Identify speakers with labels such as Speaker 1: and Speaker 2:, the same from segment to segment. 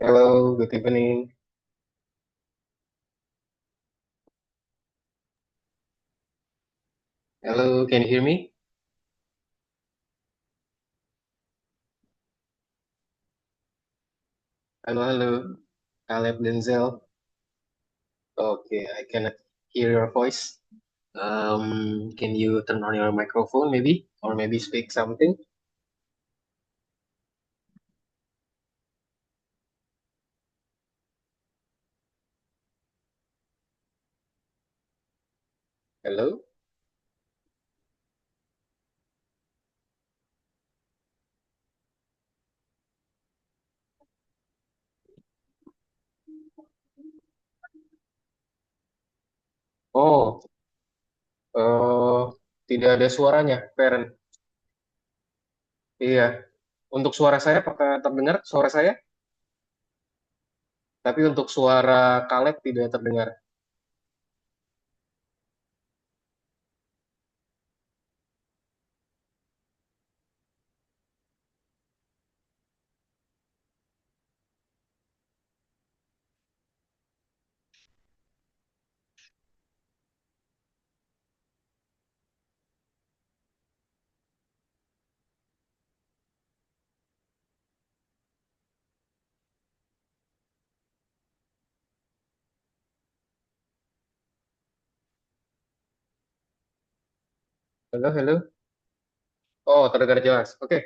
Speaker 1: Hello, good evening. Hello, can you hear me? Halo, halo. Caleb Denzel. Okay, I cannot hear your voice. Can you turn on your microphone maybe? Or maybe speak something? Hello? Oh, eh, tidak ada suaranya, Parent. Iya. Untuk suara saya, apakah terdengar suara saya? Tapi untuk suara Caleb tidak terdengar. Halo, halo. Oh, terdengar jelas. Oke.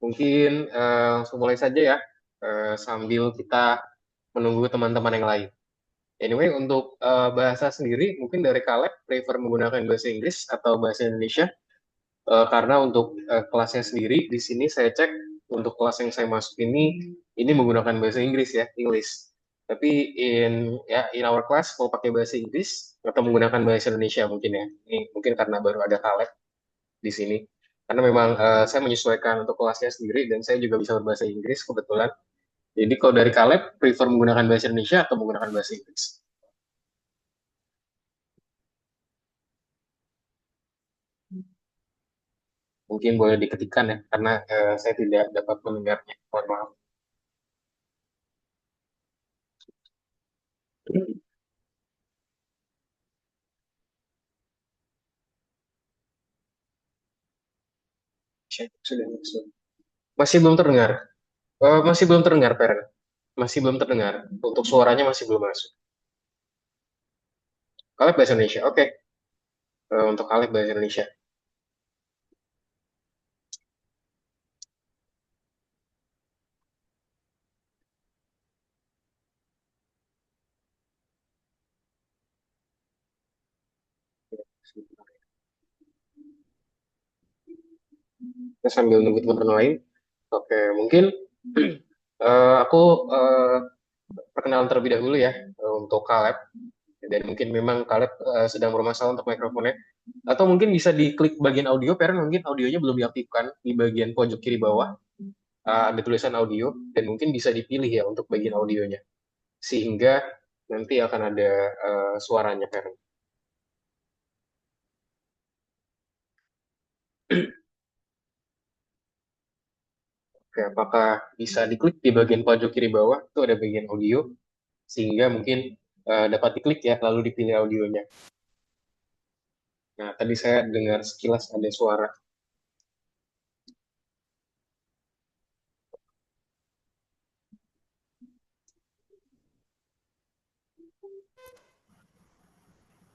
Speaker 1: Mungkin langsung mulai saja ya, sambil kita menunggu teman-teman yang lain. Anyway, untuk bahasa sendiri, mungkin dari Caleb prefer menggunakan bahasa Inggris atau bahasa Indonesia. Karena untuk kelasnya sendiri, di sini saya cek untuk kelas yang saya masuk ini menggunakan bahasa Inggris ya, English. Tapi in our class mau pakai bahasa Inggris atau menggunakan bahasa Indonesia mungkin ya. Ini mungkin karena baru ada Caleb di sini. Karena memang saya menyesuaikan untuk kelasnya sendiri dan saya juga bisa berbahasa Inggris kebetulan. Jadi kalau dari Caleb, prefer menggunakan bahasa Indonesia atau menggunakan bahasa Inggris? Mungkin boleh diketikkan ya, karena saya tidak dapat mendengarnya. Mohon maaf. Sudah, sudah. Masih belum terdengar. Masih belum terdengar, Peren. Masih belum terdengar. Untuk suaranya masih belum masuk. Kaleb bahasa Indonesia. Oke. Untuk Kaleb bahasa Indonesia. Kita sambil nunggu teman-teman lain. Oke, mungkin aku perkenalan terlebih dahulu ya untuk Kaleb. Dan mungkin memang Kaleb sedang bermasalah untuk mikrofonnya. Atau mungkin bisa diklik bagian audio, Peren mungkin audionya belum diaktifkan di bagian pojok kiri bawah. Ada tulisan audio dan mungkin bisa dipilih ya untuk bagian audionya sehingga nanti akan ada suaranya Karen. Oke, apakah bisa diklik di bagian pojok kiri bawah itu ada bagian audio sehingga mungkin dapat diklik ya lalu dipilih audionya. Nah, tadi saya dengar sekilas ada suara.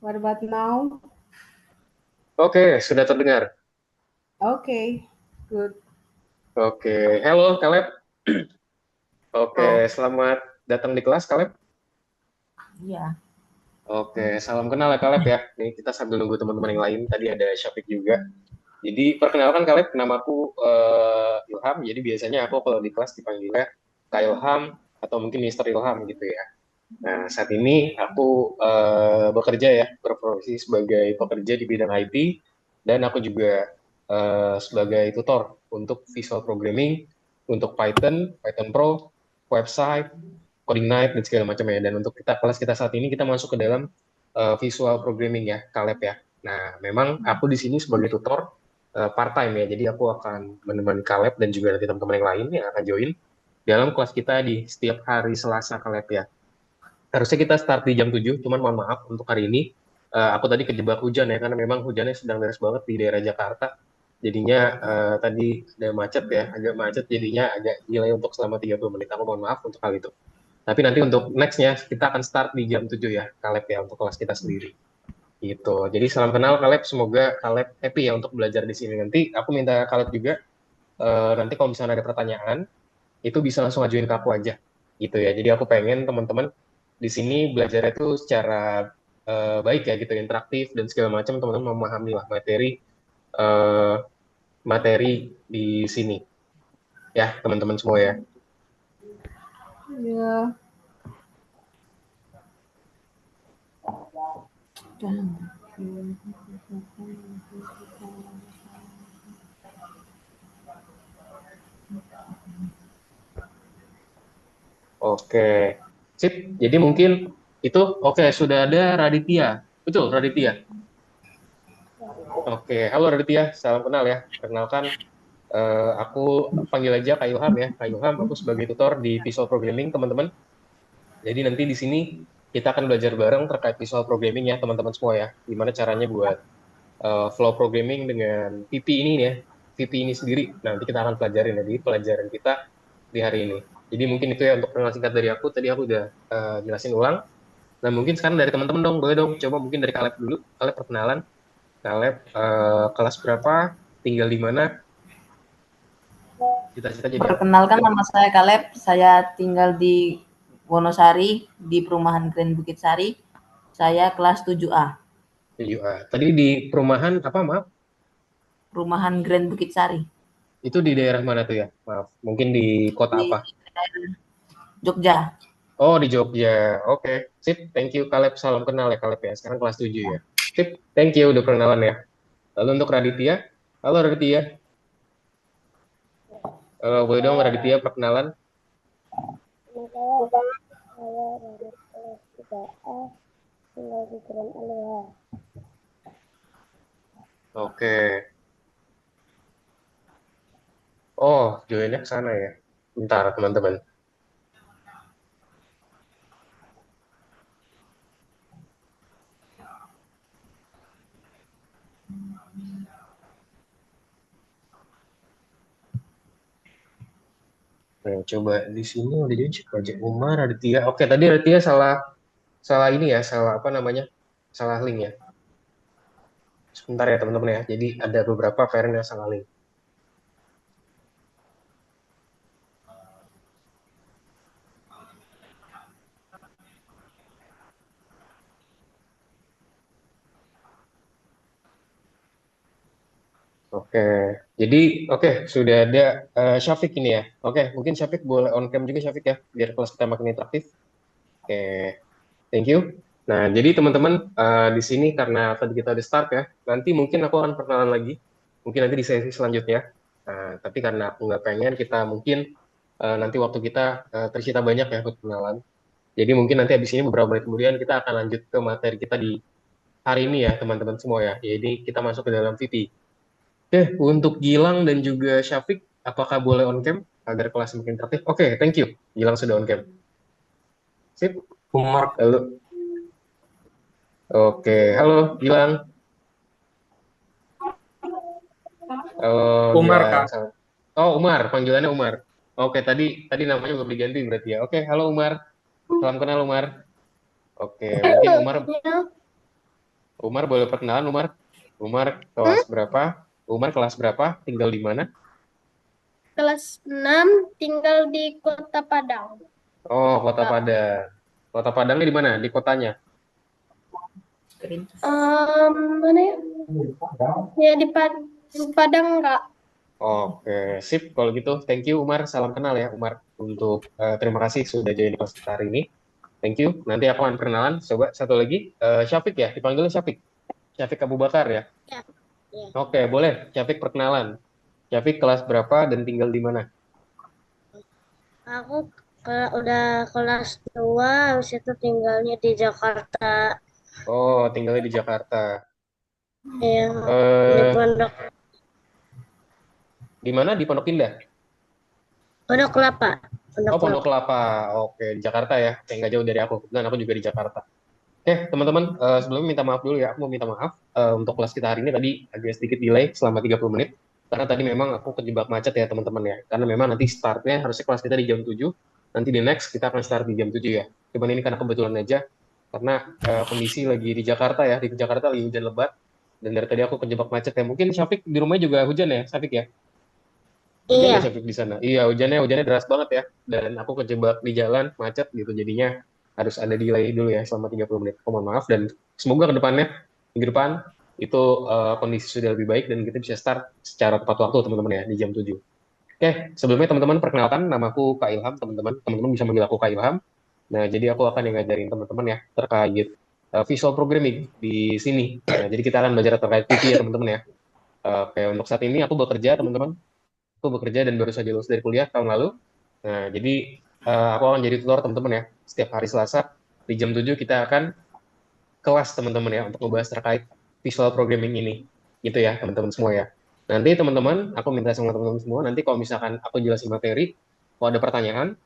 Speaker 2: What about now?
Speaker 1: Oke, sudah terdengar.
Speaker 2: Okay, good.
Speaker 1: Oke, hello Caleb. Oke,
Speaker 2: Oh,
Speaker 1: selamat datang di kelas Caleb.
Speaker 2: yeah.
Speaker 1: Oke, salam kenal ya Caleb ya. Ini kita sambil nunggu teman-teman yang lain. Tadi ada Syafiq juga. Jadi perkenalkan Kaleb, nama aku Ilham. Jadi biasanya aku kalau di kelas dipanggilnya Kak Ilham atau mungkin Mister Ilham gitu ya. Nah saat ini aku bekerja ya, berprofesi sebagai pekerja di bidang IT dan aku juga sebagai tutor untuk visual programming, untuk Python, Python Pro, website, coding night dan segala macam ya. Dan untuk kelas kita saat ini kita masuk ke dalam visual programming ya, Kaleb ya. Nah, memang aku di sini sebagai tutor part time ya. Jadi aku akan menemani Caleb dan juga nanti teman-teman yang lain yang akan join. dalam kelas kita di setiap hari Selasa Kaleb ya. Harusnya kita start di jam 7, cuman mohon maaf untuk hari ini aku tadi kejebak hujan ya, karena memang hujannya sedang deras banget di daerah Jakarta. Jadinya tadi ada macet ya, agak macet jadinya agak delay untuk selama 30 menit. Aku mohon maaf untuk hal itu. Tapi nanti untuk nextnya kita akan start di jam 7 ya, Kaleb ya, untuk kelas kita sendiri. Gitu. Jadi salam kenal Kaleb, semoga Kaleb happy ya untuk belajar di sini. Nanti aku minta Kaleb juga, nanti kalau misalnya ada pertanyaan, itu bisa langsung ajuin ke aku aja. Gitu ya. Jadi aku pengen teman-teman di sini belajar itu secara baik ya gitu, interaktif dan segala macam, teman-teman memahami lah eh, materi di sini ya teman-teman semua ya.
Speaker 2: Ya.
Speaker 1: Oke, sip. Jadi mungkin itu oke, sudah ada Raditya. Betul, Raditya. Oke, halo Raditya, salam kenal ya. Perkenalkan, aku panggil aja Kak Ilham ya. Kak Ilham, aku sebagai tutor di Visual Programming, teman-teman. Jadi nanti di sini kita akan belajar bareng terkait visual programming ya, teman-teman semua ya. Gimana caranya buat flow programming dengan VP ini ya. VP ini sendiri. Nanti kita akan pelajarin ya di pelajaran kita di hari ini. Jadi mungkin itu ya untuk perkenalan singkat dari aku. Tadi aku udah jelasin ulang. Nah mungkin sekarang dari teman-teman dong, boleh dong. Coba mungkin dari Kaleb dulu. Kaleb perkenalan. Kaleb kelas berapa? Tinggal di mana? Cita-cita jadi apa?
Speaker 3: Perkenalkan, nama saya Kaleb, saya tinggal di Wonosari, di perumahan Grand Bukit Sari. Saya kelas 7A,
Speaker 1: Tadi di perumahan apa maaf?
Speaker 3: perumahan Grand Bukit Sari,
Speaker 1: Itu di daerah mana tuh ya? Maaf, mungkin di kota
Speaker 3: di
Speaker 1: apa?
Speaker 3: Jogja.
Speaker 1: Oh, di Jogja. Oke, sip. Thank you, Kaleb. Salam kenal ya, Kaleb ya. Sekarang kelas 7 ya. Sip, thank you udah perkenalan ya. Lalu untuk Raditya. Halo, Raditya. Boleh dong, Raditya, perkenalan.
Speaker 4: Saya dari kelas 3A tinggal di Grand Aloha.
Speaker 1: Oke. Oh, joinnya ke sana ya. Bentar, teman-teman. Nah, coba di sini udah join siapa aja? Umar, Raditya. Oke, tadi Raditya salah salah ini ya, salah apa namanya? Salah link ya. Sebentar ya, teman-teman ya. Jadi ada beberapa parent yang salah link. Oke, jadi oke sudah ada Syafiq ini ya. Oke, mungkin Syafiq boleh on cam juga Syafiq ya, biar kelas kita makin interaktif. Oke, thank you. Nah, jadi teman-teman di sini karena tadi kita udah start ya, nanti mungkin aku akan perkenalan lagi, mungkin nanti di sesi selanjutnya. Nah, tapi karena aku nggak pengen kita mungkin nanti waktu kita tersita banyak ya buat perkenalan. Jadi mungkin nanti habis ini beberapa menit kemudian kita akan lanjut ke materi kita di hari ini ya teman-teman semua ya. Jadi kita masuk ke dalam VT. Oke, untuk Gilang dan juga Syafiq, apakah boleh on cam agar kelas makin interaktif? Oke, thank you. Gilang sudah on cam. Sip.
Speaker 5: Umar,
Speaker 1: Halo. Oke, halo Gilang. Halo
Speaker 5: Umar
Speaker 1: Gilang.
Speaker 5: Kak.
Speaker 1: Oh, Umar, panggilannya Umar. Oke, tadi tadi namanya belum diganti berarti ya. Oke, halo Umar. Salam kenal Umar. Oke, mungkin Umar boleh perkenalan Umar. Umar kelas berapa? Umar kelas berapa? Tinggal di mana?
Speaker 4: Kelas 6 tinggal di Kota Padang.
Speaker 1: Oh, Kota Padang. Kota Padangnya di mana? Di kotanya.
Speaker 4: Mana ya? Ya di Padang, Kak.
Speaker 1: Oke, sip. Kalau gitu, thank you Umar. Salam kenal ya Umar. Untuk terima kasih sudah join di kelas kita hari ini. Thank you. Nanti aku akan perkenalan. Coba satu lagi, Syafiq ya. Dipanggilnya Syafiq. Syafiq Abu Bakar ya.
Speaker 4: Ya. Ya.
Speaker 1: Oke, boleh. Syafiq perkenalan. Syafiq kelas berapa dan tinggal di mana?
Speaker 4: Aku udah kelas 2, habis itu tinggalnya di Jakarta.
Speaker 1: Oh, tinggalnya di Jakarta.
Speaker 4: Ya, di
Speaker 1: Eh,
Speaker 4: Pondok.
Speaker 1: di mana? Di Pondok Indah.
Speaker 4: Pondok Kelapa. Pondok
Speaker 1: Oh, Pondok
Speaker 4: Kelapa.
Speaker 1: Kelapa. Oke, di Jakarta ya. Kayak nggak jauh dari aku. Dan aku juga di Jakarta. Oke, teman-teman, sebelumnya minta maaf dulu ya. Aku mau minta maaf untuk kelas kita hari ini tadi agak sedikit delay selama 30 menit. Karena tadi memang aku kejebak macet ya, teman-teman ya. Karena memang nanti startnya harusnya kelas kita di jam 7. Nanti di next kita akan start di jam 7 ya. Cuman ini karena kebetulan aja. Karena kondisi lagi di Jakarta ya. Di Jakarta lagi hujan lebat. Dan dari tadi aku kejebak macet ya. Mungkin Syafiq di rumahnya juga hujan ya, Syafiq ya? Hujan nggak
Speaker 4: Iya.
Speaker 1: Syafiq di sana? Iya, hujannya deras banget ya. Dan aku kejebak di jalan macet gitu. Jadinya harus ada delay dulu ya selama 30 menit. Aku mohon maaf dan semoga ke depannya minggu depan itu kondisi sudah lebih baik dan kita bisa start secara tepat waktu teman-teman ya di jam 7. Oke, sebelumnya teman-teman perkenalkan namaku Kak Ilham teman-teman. Teman-teman bisa manggil aku Kak Ilham. Nah, jadi aku akan yang ngajarin teman-teman ya terkait visual programming di sini. Nah, jadi kita akan belajar terkait VP ya teman-teman ya. Oke, untuk saat ini aku bekerja teman-teman. Aku bekerja dan baru saja lulus dari kuliah tahun lalu. Nah, jadi aku akan jadi tutor teman-teman ya. Setiap hari Selasa di jam 7 kita akan kelas teman-teman ya untuk membahas terkait visual programming ini. Gitu ya, teman-teman semua ya. Nanti teman-teman, aku minta sama teman-teman semua, nanti kalau misalkan aku jelasin materi, kalau ada pertanyaan,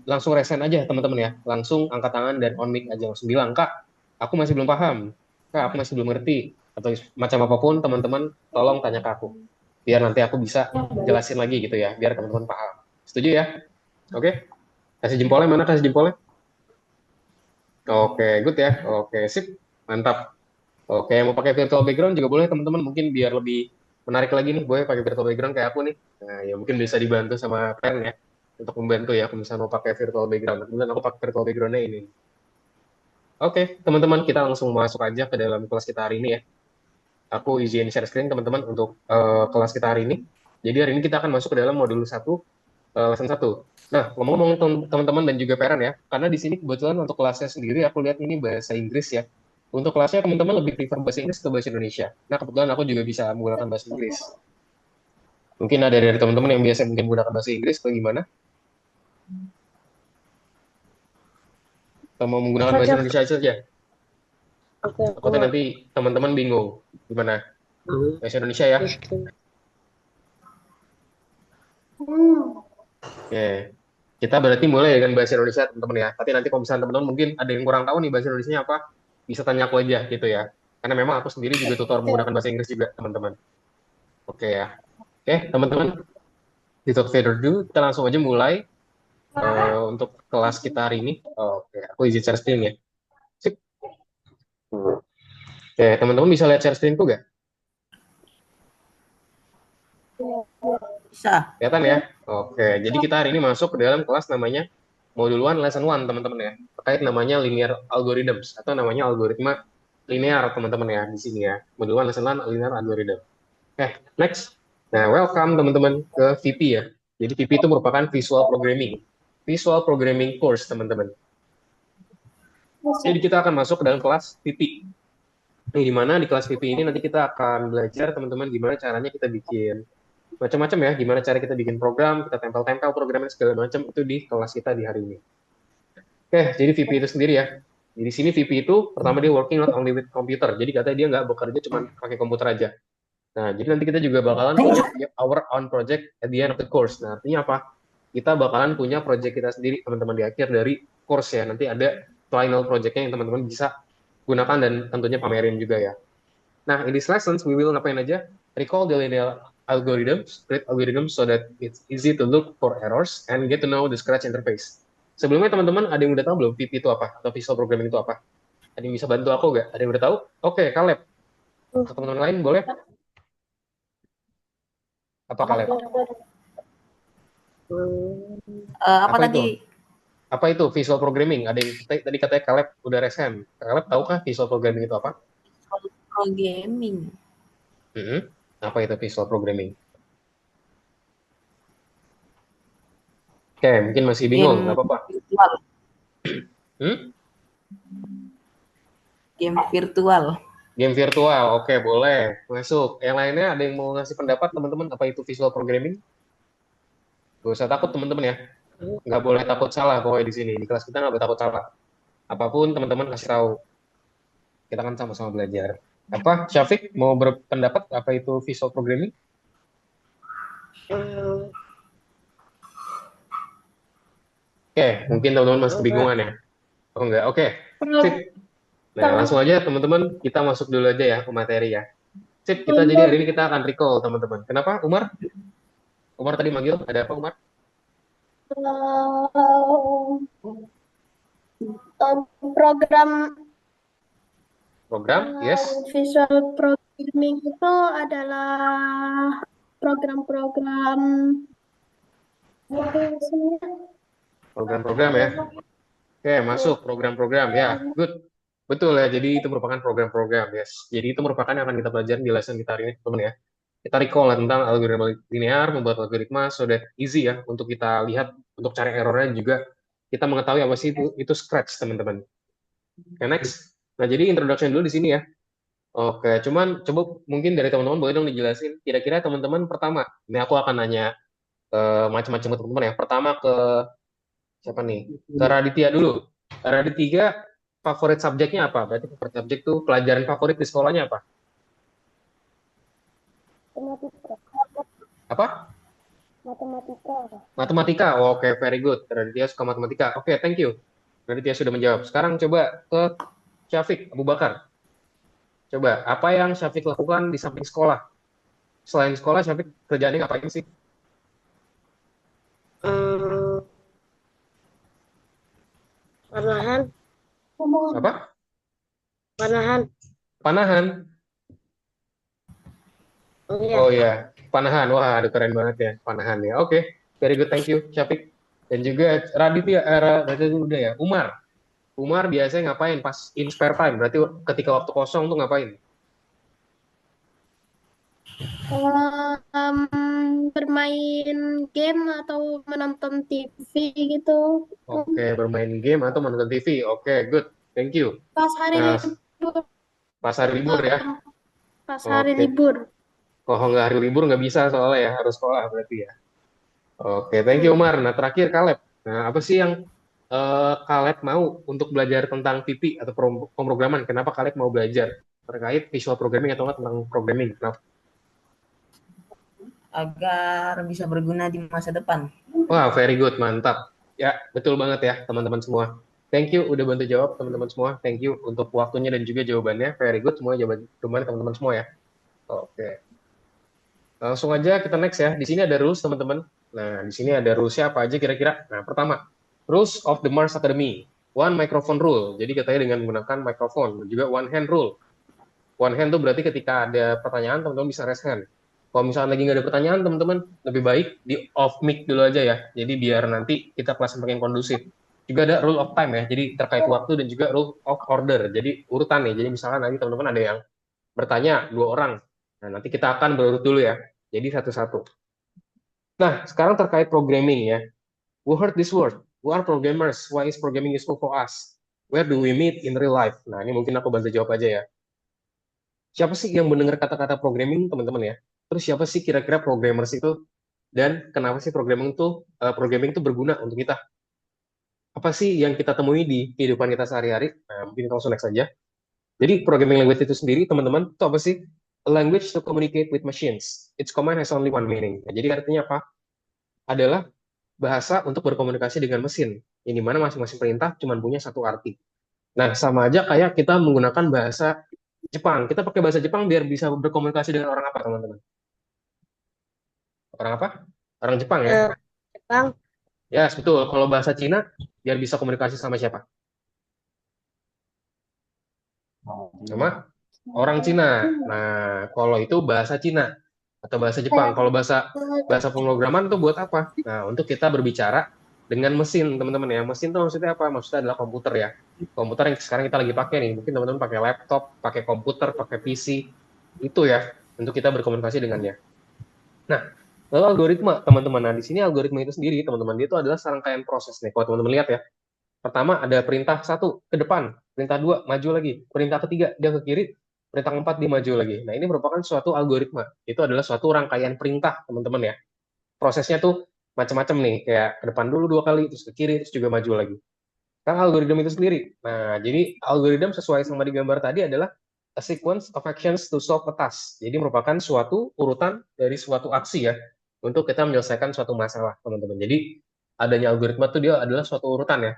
Speaker 1: langsung resen aja teman-teman ya. Langsung angkat tangan dan on mic aja. Langsung bilang, Kak, aku masih belum paham. Kak, aku masih belum ngerti. Atau macam apapun, teman-teman tolong tanya ke aku. Biar nanti aku bisa jelasin lagi gitu ya, biar teman-teman paham. Setuju ya? Oke? Kasih jempolnya mana? Kasih jempolnya? Oke, good ya. Oke, sip. Mantap. Oke, mau pakai virtual background juga boleh teman-teman. Mungkin biar lebih menarik lagi nih, boleh pakai virtual background kayak aku nih. Nah, ya mungkin bisa dibantu sama Pen ya. Untuk membantu ya, kalau misalnya mau pakai virtual background. Kemudian aku pakai virtual background-nya ini. Oke, teman-teman, kita langsung masuk aja ke dalam kelas kita hari ini ya. Aku izin share screen teman-teman untuk kelas kita hari ini. Jadi hari ini kita akan masuk ke dalam modul satu lesson satu. Nah, ngomong-ngomong teman-teman dan juga parent ya, karena di sini kebetulan untuk kelasnya sendiri aku lihat ini bahasa Inggris ya. Untuk kelasnya teman-teman lebih prefer bahasa Inggris atau bahasa Indonesia. Nah, kebetulan aku juga bisa menggunakan bahasa Inggris. Mungkin ada dari teman-teman yang biasa mungkin menggunakan bahasa Inggris atau gimana? Atau mau menggunakan
Speaker 4: Apa
Speaker 1: bahasa
Speaker 4: cak?
Speaker 1: Indonesia saja?
Speaker 4: Oke, aku
Speaker 1: Takutnya
Speaker 4: nggak
Speaker 1: nanti teman-teman bingung. Gimana? Bahasa Indonesia ya?
Speaker 4: miskin.
Speaker 1: Oke. Kita berarti mulai dengan bahasa Indonesia teman-teman ya. Tapi nanti kalau misalnya teman-teman mungkin ada yang kurang tahu nih bahasa Indonesia apa, bisa tanya aku aja gitu ya. Karena memang aku sendiri juga tutor menggunakan bahasa Inggris juga teman-teman. Oke ya. Oke teman-teman, without further ado, kita langsung aja mulai untuk kelas kita hari ini. Oke, aku izin share screen ya. Sip. Oke, teman-teman bisa lihat share screenku nggak?
Speaker 3: Bisa.
Speaker 1: Kelihatan ya? Oke, jadi kita hari ini masuk ke dalam kelas namanya Modul 1 Lesson 1, teman-teman ya. Terkait namanya linear algorithms atau namanya algoritma linear, teman-teman ya, di sini ya. Modul 1 Lesson 1 linear algorithm. Oke, next. Nah, welcome teman-teman ke VP ya. Jadi VP itu merupakan Visual Programming. Visual Programming Course, teman-teman. Jadi kita akan masuk ke dalam kelas VP. Ini di mana di kelas VP ini nanti kita akan belajar teman-teman gimana caranya kita bikin macam-macam ya, gimana cara kita bikin program, kita tempel-tempel programnya segala macam itu di kelas kita di hari ini. Oke, jadi VP itu sendiri ya. Di sini VP itu pertama dia working not only with computer, jadi katanya dia nggak bekerja cuma pakai komputer aja. Nah, jadi nanti kita juga bakalan punya our own project at the end of the course. Nah, artinya apa? Kita bakalan punya project kita sendiri, teman-teman, di akhir dari course ya. Nanti ada final projectnya yang teman-teman bisa gunakan dan tentunya pamerin juga ya. Nah, in these lessons, we will ngapain aja? Recall the linear algorithms, create algorithms so that it's easy to look for errors and get to know the Scratch interface. Sebelumnya teman-teman ada yang udah tahu belum VP itu apa? Atau Visual Programming itu apa? Ada yang bisa bantu aku nggak? Ada yang udah tahu? Oke, Caleb. Atau teman-teman lain boleh? Apa Caleb?
Speaker 3: Apa
Speaker 1: Apa itu?
Speaker 3: tadi?
Speaker 1: Apa itu Visual Programming? Ada yang tadi katanya Caleb udah resen. Caleb tahukah Visual Programming itu apa?
Speaker 3: Programming.
Speaker 1: Apa itu Visual Programming? Oke, mungkin masih bingung, nggak
Speaker 3: Game
Speaker 1: apa-apa.
Speaker 3: virtual.
Speaker 1: Hmm?
Speaker 3: Game virtual.
Speaker 1: Game virtual, oke boleh masuk. Yang lainnya ada yang mau ngasih pendapat teman-teman apa itu visual programming? Gak usah takut teman-teman ya, nggak boleh takut salah pokoknya di sini di kelas kita nggak boleh takut salah. Apapun teman-teman kasih tahu, kita kan sama-sama belajar. Apa, Syafiq mau berpendapat apa itu visual programming?
Speaker 4: Hmm,
Speaker 1: Oke, mungkin teman-teman masih kebingungan ya. Oh enggak, oke. Sip. Nah, langsung aja teman-teman, kita masuk dulu aja ya ke materi ya. Sip, kita jadi hari ini kita akan recall teman-teman. Kenapa, Umar? Umar tadi manggil, ada apa Umar?
Speaker 4: Program
Speaker 1: Program, yes.
Speaker 4: visual programming itu adalah program-program
Speaker 1: Program-program ya. Oke, masuk program-program ya. Good. Betul ya, jadi itu merupakan program-program, yes. Jadi itu merupakan yang akan kita pelajari di lesson kita hari ini, teman ya. Kita recall lah tentang algoritma linear, membuat algoritma so that easy ya untuk kita lihat, untuk cari errornya juga. Kita mengetahui apa sih itu scratch, teman-teman. Oke, next. Nah, jadi introduction dulu di sini ya. Oke, cuman coba mungkin dari teman-teman boleh dong dijelasin, kira-kira teman-teman pertama, ini aku akan nanya macam-macam ke teman-teman ya. Pertama ke siapa nih? Ke Raditya dulu. Raditya, favorit subjeknya apa? Berarti favorit subjek tuh pelajaran favorit di sekolahnya apa?
Speaker 4: matematika.
Speaker 1: Apa?
Speaker 4: Matematika.
Speaker 1: Matematika. Oh, oke, very good. Raditya suka matematika. Oke, thank you. Raditya sudah menjawab. Sekarang coba ke Syafiq Abu Bakar. Coba, apa yang Syafiq lakukan di samping sekolah? Selain sekolah, Syafiq kerjaannya ngapain sih?
Speaker 4: Panahan.
Speaker 1: Apa?
Speaker 4: Panahan.
Speaker 1: Panahan.
Speaker 4: Iya.
Speaker 1: Oh ya, panahan. Wah, aduh keren banget ya, panahan ya. Oke, very good, thank you, Syafiq. Dan juga Raditya, Raditya dulu deh ya. Umar. Umar biasanya ngapain pas in spare time? Berarti ketika waktu kosong tuh ngapain?
Speaker 4: Bermain game atau menonton TV gitu.
Speaker 1: Oke, bermain game atau menonton TV. Oke, good, thank you.
Speaker 4: Pas hari
Speaker 1: Nah,
Speaker 4: libur.
Speaker 1: pas hari libur ya.
Speaker 4: Pas hari
Speaker 1: Oke,
Speaker 4: libur.
Speaker 1: kalau nggak hari libur nggak bisa soalnya ya, harus sekolah berarti ya. Oke, thank you Umar. Nah, terakhir Caleb. Nah, apa sih yang Caleb mau untuk belajar tentang PP atau pemrograman? Kenapa Caleb mau belajar terkait visual programming atau nggak tentang programming? Kenapa?
Speaker 3: Agar bisa berguna di masa depan.
Speaker 1: Wah, very good, mantap. Ya, betul banget ya, teman-teman semua. Thank you udah bantu jawab, teman-teman semua. Thank you untuk waktunya dan juga jawabannya. Very good, semua jawabannya teman-teman semua ya. Oke. Langsung aja kita next ya. Di sini ada rules, teman-teman. Nah, di sini ada rules-nya apa aja kira-kira. Nah, pertama, rules of the Mars Academy. One microphone rule. Jadi katanya dengan menggunakan microphone. Dan juga one hand rule. One hand tuh berarti ketika ada pertanyaan, teman-teman bisa raise hand. Kalau misalnya lagi nggak ada pertanyaan, teman-teman, lebih baik di off mic dulu aja ya. Jadi biar nanti kita kelas makin kondusif. Juga ada rule of time ya. Jadi terkait waktu dan juga rule of order. Jadi urutan nih. Jadi misalnya nanti teman-teman ada yang bertanya 2 orang. Nah, nanti kita akan berurut dulu ya. Jadi satu-satu. Nah, sekarang terkait programming ya. We heard this word. We are programmers. Why is programming useful for us? Where do we meet in real life? Nah, ini mungkin aku bantu jawab aja ya. Siapa sih yang mendengar kata-kata programming, teman-teman ya? Terus siapa sih kira-kira programmers itu? Dan kenapa sih programming itu berguna untuk kita? Apa sih yang kita temui di kehidupan kita sehari-hari? Nah, mungkin kita langsung next aja. Jadi programming language itu sendiri, teman-teman, itu apa sih? A language to communicate with machines. Its command has only one meaning. Nah, jadi artinya apa? Adalah bahasa untuk berkomunikasi dengan mesin, yang dimana masing-masing perintah cuma punya satu arti. Nah, sama aja kayak kita menggunakan bahasa Jepang. Kita pakai bahasa Jepang biar bisa berkomunikasi dengan orang apa, teman-teman? Orang apa? Orang Jepang ya?
Speaker 4: Jepang.
Speaker 1: Ya, yes, betul. Kalau bahasa Cina, biar bisa komunikasi sama siapa? Sama orang Cina. Nah, kalau itu bahasa Cina atau bahasa Jepang. Kalau bahasa bahasa pemrograman itu buat apa? Nah, untuk kita berbicara dengan mesin, teman-teman ya. Mesin itu maksudnya apa? Maksudnya adalah komputer ya. Komputer yang sekarang kita lagi pakai nih. Mungkin teman-teman pakai laptop, pakai komputer, pakai PC. Itu ya, untuk kita berkomunikasi dengannya. Nah, lalu algoritma, teman-teman. Nah, di sini algoritma itu sendiri, teman-teman, dia itu adalah serangkaian proses nih. Kalau teman-teman lihat ya. Pertama ada perintah 1 ke depan, perintah 2 maju lagi, perintah ketiga dia ke kiri, perintah 4 dia maju lagi. Nah, ini merupakan suatu algoritma. Itu adalah suatu rangkaian perintah, teman-teman ya. Prosesnya tuh macam-macam nih, kayak ke depan dulu 2 kali, terus ke kiri, terus juga maju lagi. Kan algoritma itu sendiri. Nah, jadi algoritma sesuai sama di gambar tadi adalah a sequence of actions to solve a task. Jadi merupakan suatu urutan dari suatu aksi ya, untuk kita menyelesaikan suatu masalah, teman-teman. Jadi adanya algoritma itu dia adalah suatu urutan ya,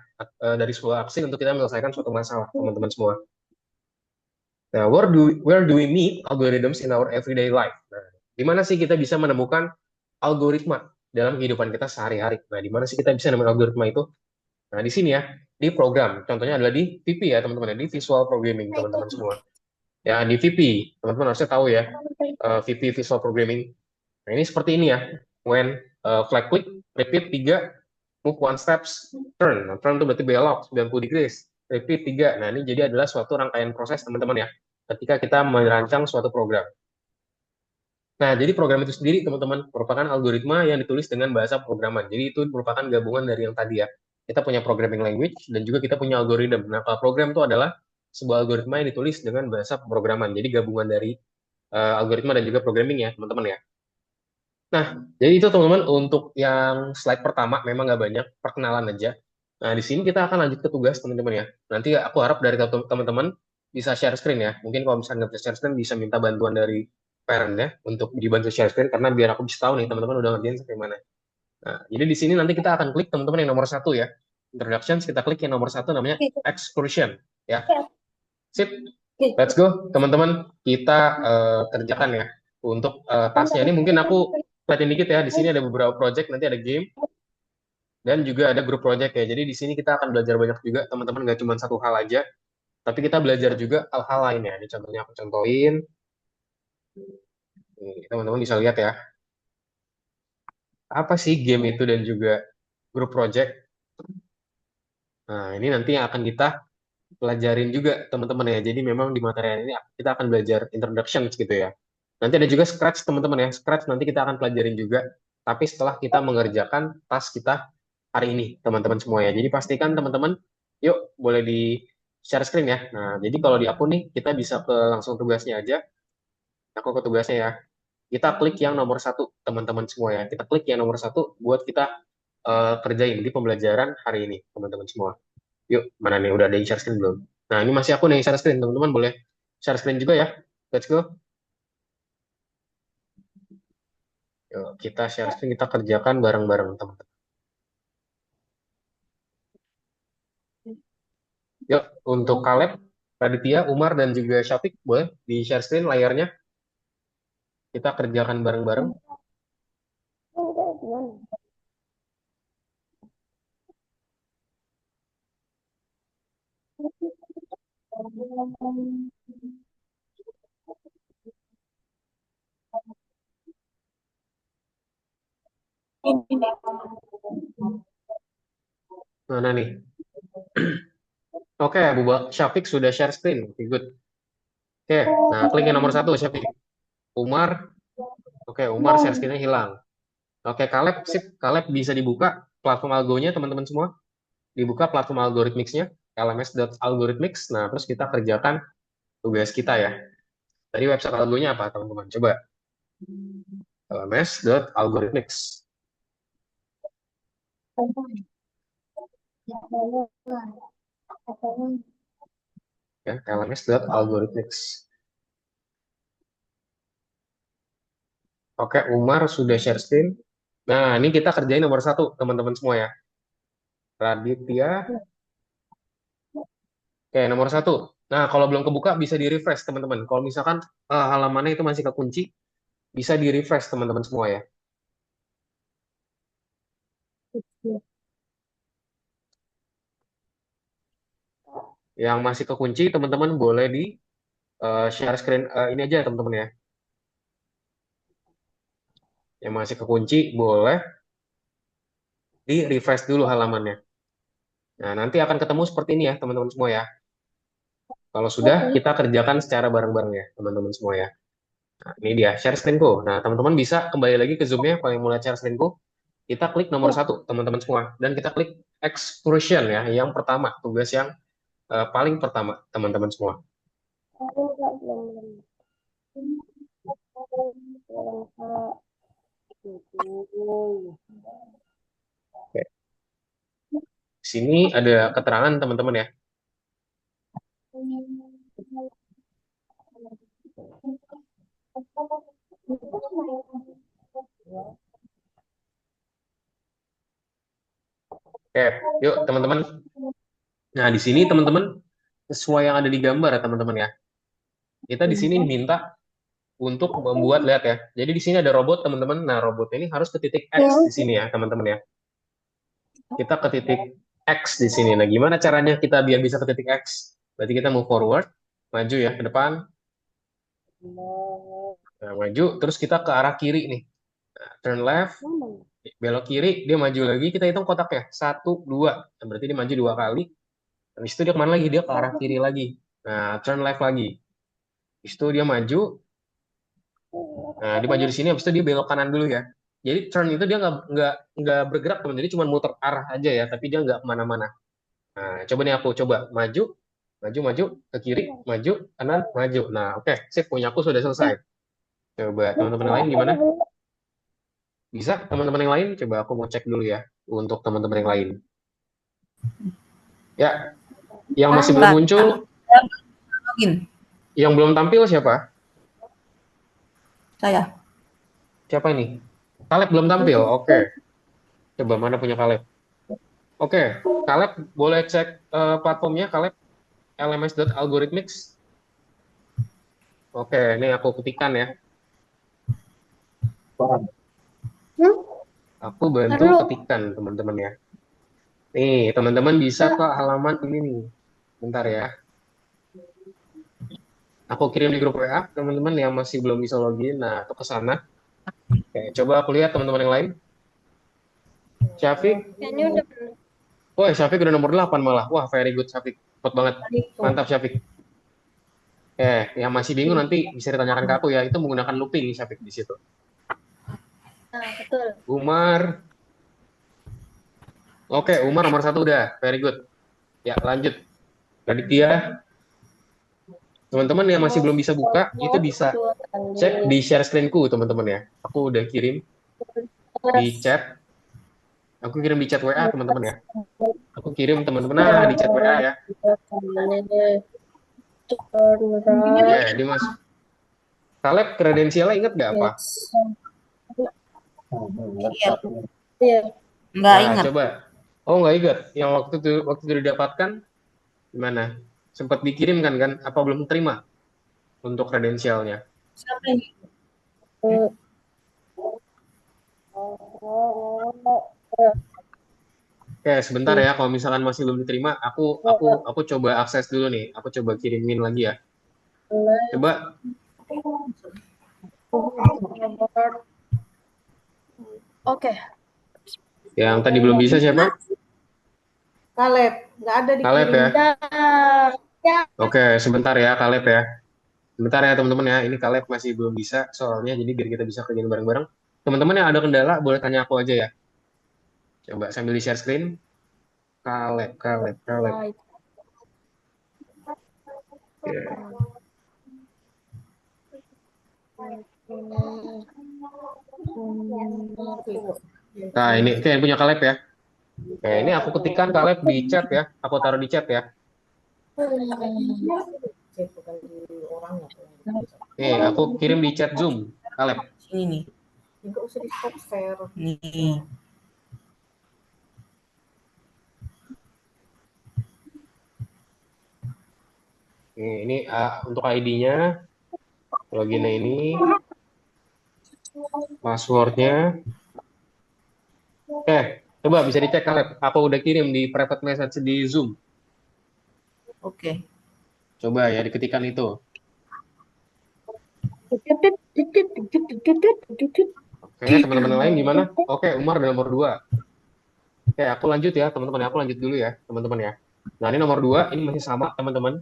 Speaker 1: dari sebuah aksi untuk kita menyelesaikan suatu masalah, teman-teman semua. Nah, where do we meet algorithms in our everyday life? Nah, di mana sih kita bisa menemukan algoritma dalam kehidupan kita sehari-hari? Nah, di mana sih kita bisa menemukan algoritma itu? Nah, di sini ya, di program. Contohnya adalah di VP ya, teman-teman, ya, di Visual Programming, teman-teman semua. Ya, di VP, teman-teman harusnya tahu ya, VP Visual Programming. Nah, ini seperti ini ya. When flag click, repeat 3, move one steps, turn. Nah, turn itu berarti belok 90 degrees. Repeat 3. Nah, ini jadi adalah suatu rangkaian proses, teman-teman ya, ketika kita merancang suatu program. Nah, jadi program itu sendiri, teman-teman, merupakan algoritma yang ditulis dengan bahasa programan. Jadi itu merupakan gabungan dari yang tadi ya. Kita punya programming language dan juga kita punya algoritma. Nah, kalau program itu adalah sebuah algoritma yang ditulis dengan bahasa pemrograman. Jadi gabungan dari algoritma dan juga programming ya, teman-teman ya. Nah, jadi itu teman-teman untuk yang slide pertama memang nggak banyak, perkenalan aja. Nah, di sini kita akan lanjut ke tugas teman-teman ya. Nanti aku harap dari teman-teman bisa share screen ya. Mungkin kalau misalnya nggak bisa share screen bisa minta bantuan dari parent ya untuk dibantu share screen karena biar aku bisa tahu nih teman-teman udah ngerjain sampai mana. Nah, jadi di sini nanti kita akan klik teman-teman yang nomor satu ya. Introductions kita klik yang nomor satu namanya excursion ya. Sip, let's go teman-teman. Kita kerjakan ya untuk tasnya ini mungkin aku lihatin dikit ya. Di sini ada beberapa project, nanti ada game dan juga ada grup project ya. Jadi di sini kita akan belajar banyak juga teman-teman, nggak cuma satu hal aja, tapi kita belajar juga hal-hal lainnya. Ini contohnya aku contohin. Nih, teman-teman bisa lihat ya. Apa sih game itu dan juga grup project? Nah, ini nanti yang akan kita pelajarin juga teman-teman ya. Jadi memang di materi ini kita akan belajar introduction gitu ya. Nanti ada juga Scratch teman-teman ya. Scratch nanti kita akan pelajarin juga. Tapi setelah kita mengerjakan tas kita hari ini teman-teman semua ya. Jadi pastikan teman-teman, yuk boleh di share screen ya. Nah, jadi kalau di aku nih kita bisa ke langsung tugasnya aja. Aku ke tugasnya ya. Kita klik yang nomor satu teman-teman semua ya. Kita klik yang nomor satu buat kita kerjain di pembelajaran hari ini teman-teman semua. Yuk, mana nih? Udah ada yang share screen belum? Nah, ini masih aku nih yang share screen. Teman-teman boleh share screen juga ya. Let's go. Yuk, kita share screen, kita kerjakan bareng-bareng, teman-teman. Yuk, untuk Kaleb, Raditya, Umar, dan juga Syafiq, boleh di share screen layarnya. Kita kerjakan bareng-bareng.
Speaker 4: Enggak, gimana?
Speaker 1: Mana nih? Oke, Syafiq sudah share screen. Oke, good. Oke, nah klik yang nomor satu, Syafiq. Umar, oke, Umar share screen-nya hilang. Oke, Kaleb, sip. Kaleb bisa dibuka platform algonya, teman-teman semua. Dibuka platform algorithmics-nya, lms.algorithmics. Nah, terus kita kerjakan tugas kita ya. Tadi website algonya apa, teman-teman? Coba, lms.algorithmics. Ya, lms.algorithmics. Oke, Umar sudah share screen. Nah, ini kita kerjain nomor satu, teman-teman semua ya. Raditya. Oke, nomor satu. Nah, kalau belum kebuka bisa di-refresh, teman-teman. Kalau misalkan halamannya itu masih kekunci, bisa di-refresh, teman-teman semua ya. Yang masih kekunci, teman-teman boleh di share screen ini aja, teman-teman ya. Yang masih kekunci, boleh di-refresh dulu halamannya. Nah, nanti akan ketemu seperti ini ya, teman-teman semua ya. Kalau sudah, kita kerjakan secara bareng-bareng ya, teman-teman semua ya. Nah, ini dia, share screen-ku. Nah, teman-teman bisa kembali lagi ke Zoom-nya, kalau yang mulai share screen-ku. Kita klik nomor satu, teman-teman semua. Dan kita klik excursion ya, yang pertama, tugas yang paling pertama, teman-teman semua.
Speaker 4: Enggak, belum. Belum, Kak.
Speaker 1: Oke. Sini ada keterangan, teman-teman ya. Oke, yuk teman-teman. Nah, di sini teman-teman sesuai yang ada di gambar ya teman-teman ya. Kita di sini minta untuk membuat, lihat ya. Jadi di sini ada robot teman-teman. Nah, robot ini harus ke titik X di sini ya teman-teman ya. Kita ke titik X di sini. Nah, gimana caranya kita biar bisa ke titik X? Berarti kita move forward, maju ya ke depan. Nah, maju, terus kita ke arah kiri nih. Nah, turn left, belok kiri, dia maju lagi. Kita hitung kotaknya. 1, 2. Nah, berarti dia maju 2 kali. Habis itu dia kemana lagi? Dia ke arah kiri lagi. Nah, turn left lagi. Habis itu dia maju. Nah, dia maju di sini. Habis itu dia belok kanan dulu ya. Jadi turn itu dia nggak bergerak teman. Jadi cuma muter arah aja ya. Tapi dia nggak kemana-mana. Nah, coba nih aku coba maju, maju, maju ke kiri, maju kanan, maju. Nah, oke, sip, punya aku sudah selesai. Coba teman-teman yang lain gimana? Bisa teman-teman yang lain? Coba aku mau cek dulu ya untuk teman-teman yang lain. Ya, yang masih belum
Speaker 3: Kak,
Speaker 1: muncul,
Speaker 3: login.
Speaker 1: yang belum tampil siapa?
Speaker 3: Saya.
Speaker 1: Siapa ini? Kaleb belum tampil. Oke. Coba mana punya Kaleb? Oke, Kaleb boleh cek platformnya Kaleb lms.algorithmics. Oke, ini aku ketikkan ya. Aku bantu ketikkan teman-teman ya. Nih, teman-teman bisa ke halaman ini nih. Bentar ya. Aku kirim di grup WA teman-teman yang masih belum bisa login. Nah, itu ke sana. Oke, coba aku lihat teman-teman yang lain. Syafiq.
Speaker 4: Ini udah bener.
Speaker 1: Wah, Syafiq udah nomor 8 malah. Wah, very good Syafiq. Cepet banget. Mantap Syafiq. Yang masih bingung nanti bisa ditanyakan ke aku ya. Itu menggunakan looping Syafiq di situ.
Speaker 4: Nah, betul.
Speaker 1: Umar. Oke, Umar nomor 1 udah. Very good. Ya, lanjut. Raditya. Teman-teman yang masih belum bisa buka, itu bisa
Speaker 4: 2 kali.
Speaker 1: cek di share screen-ku, teman-teman ya. Aku udah kirim di chat. Aku kirim di chat WA, teman-teman ya. Aku kirim teman-teman di chat WA ya. Ya, Dimas. Kaleb kredensialnya inget nggak apa?
Speaker 3: Iya.
Speaker 4: Iya.
Speaker 3: Nggak
Speaker 1: Nah,
Speaker 3: ingat.
Speaker 1: coba. Oh, nggak ingat. Yang waktu itu didapatkan gimana? Sempat dikirimkan kan? Apa belum terima untuk kredensialnya?
Speaker 3: Siapa ini?
Speaker 1: Oke, sebentar ya. Kalau misalkan masih belum diterima, aku coba akses dulu nih. Aku coba kirimin lagi ya. Coba.
Speaker 4: Oke.
Speaker 1: Yang tadi belum bisa siapa?
Speaker 2: Kaleb, nggak ada
Speaker 1: Kaleb ya.
Speaker 4: Ya.
Speaker 1: Oke, sebentar ya Kaleb ya. Sebentar ya teman-teman ya. Ini Kaleb masih belum bisa soalnya. Jadi biar kita bisa kerjain bareng-bareng. Teman-teman yang ada kendala boleh tanya aku aja ya. Coba sambil di share screen. Kaleb. Oke. Nah, ini yang punya Kaleb ya. Oke, ini aku ketikkan Kaleb di chat ya. Aku taruh di chat ya. Nih, aku kirim di chat Zoom. Kaleb.
Speaker 3: Sini nih.
Speaker 2: nggak usah di stop share.
Speaker 3: Nih.
Speaker 1: Ini untuk ID-nya. Loginnya ini. Passwordnya. Oke, coba bisa dicek Kaleb. Aku udah kirim di private message di Zoom.
Speaker 3: Oke.
Speaker 1: Coba ya diketikkan itu. Oke, teman-teman lain gimana? Oke, Umar udah nomor 2. Oke, aku lanjut ya, teman-teman. Aku lanjut dulu ya, teman-teman ya. Nah, ini nomor 2, ini masih sama, teman-teman.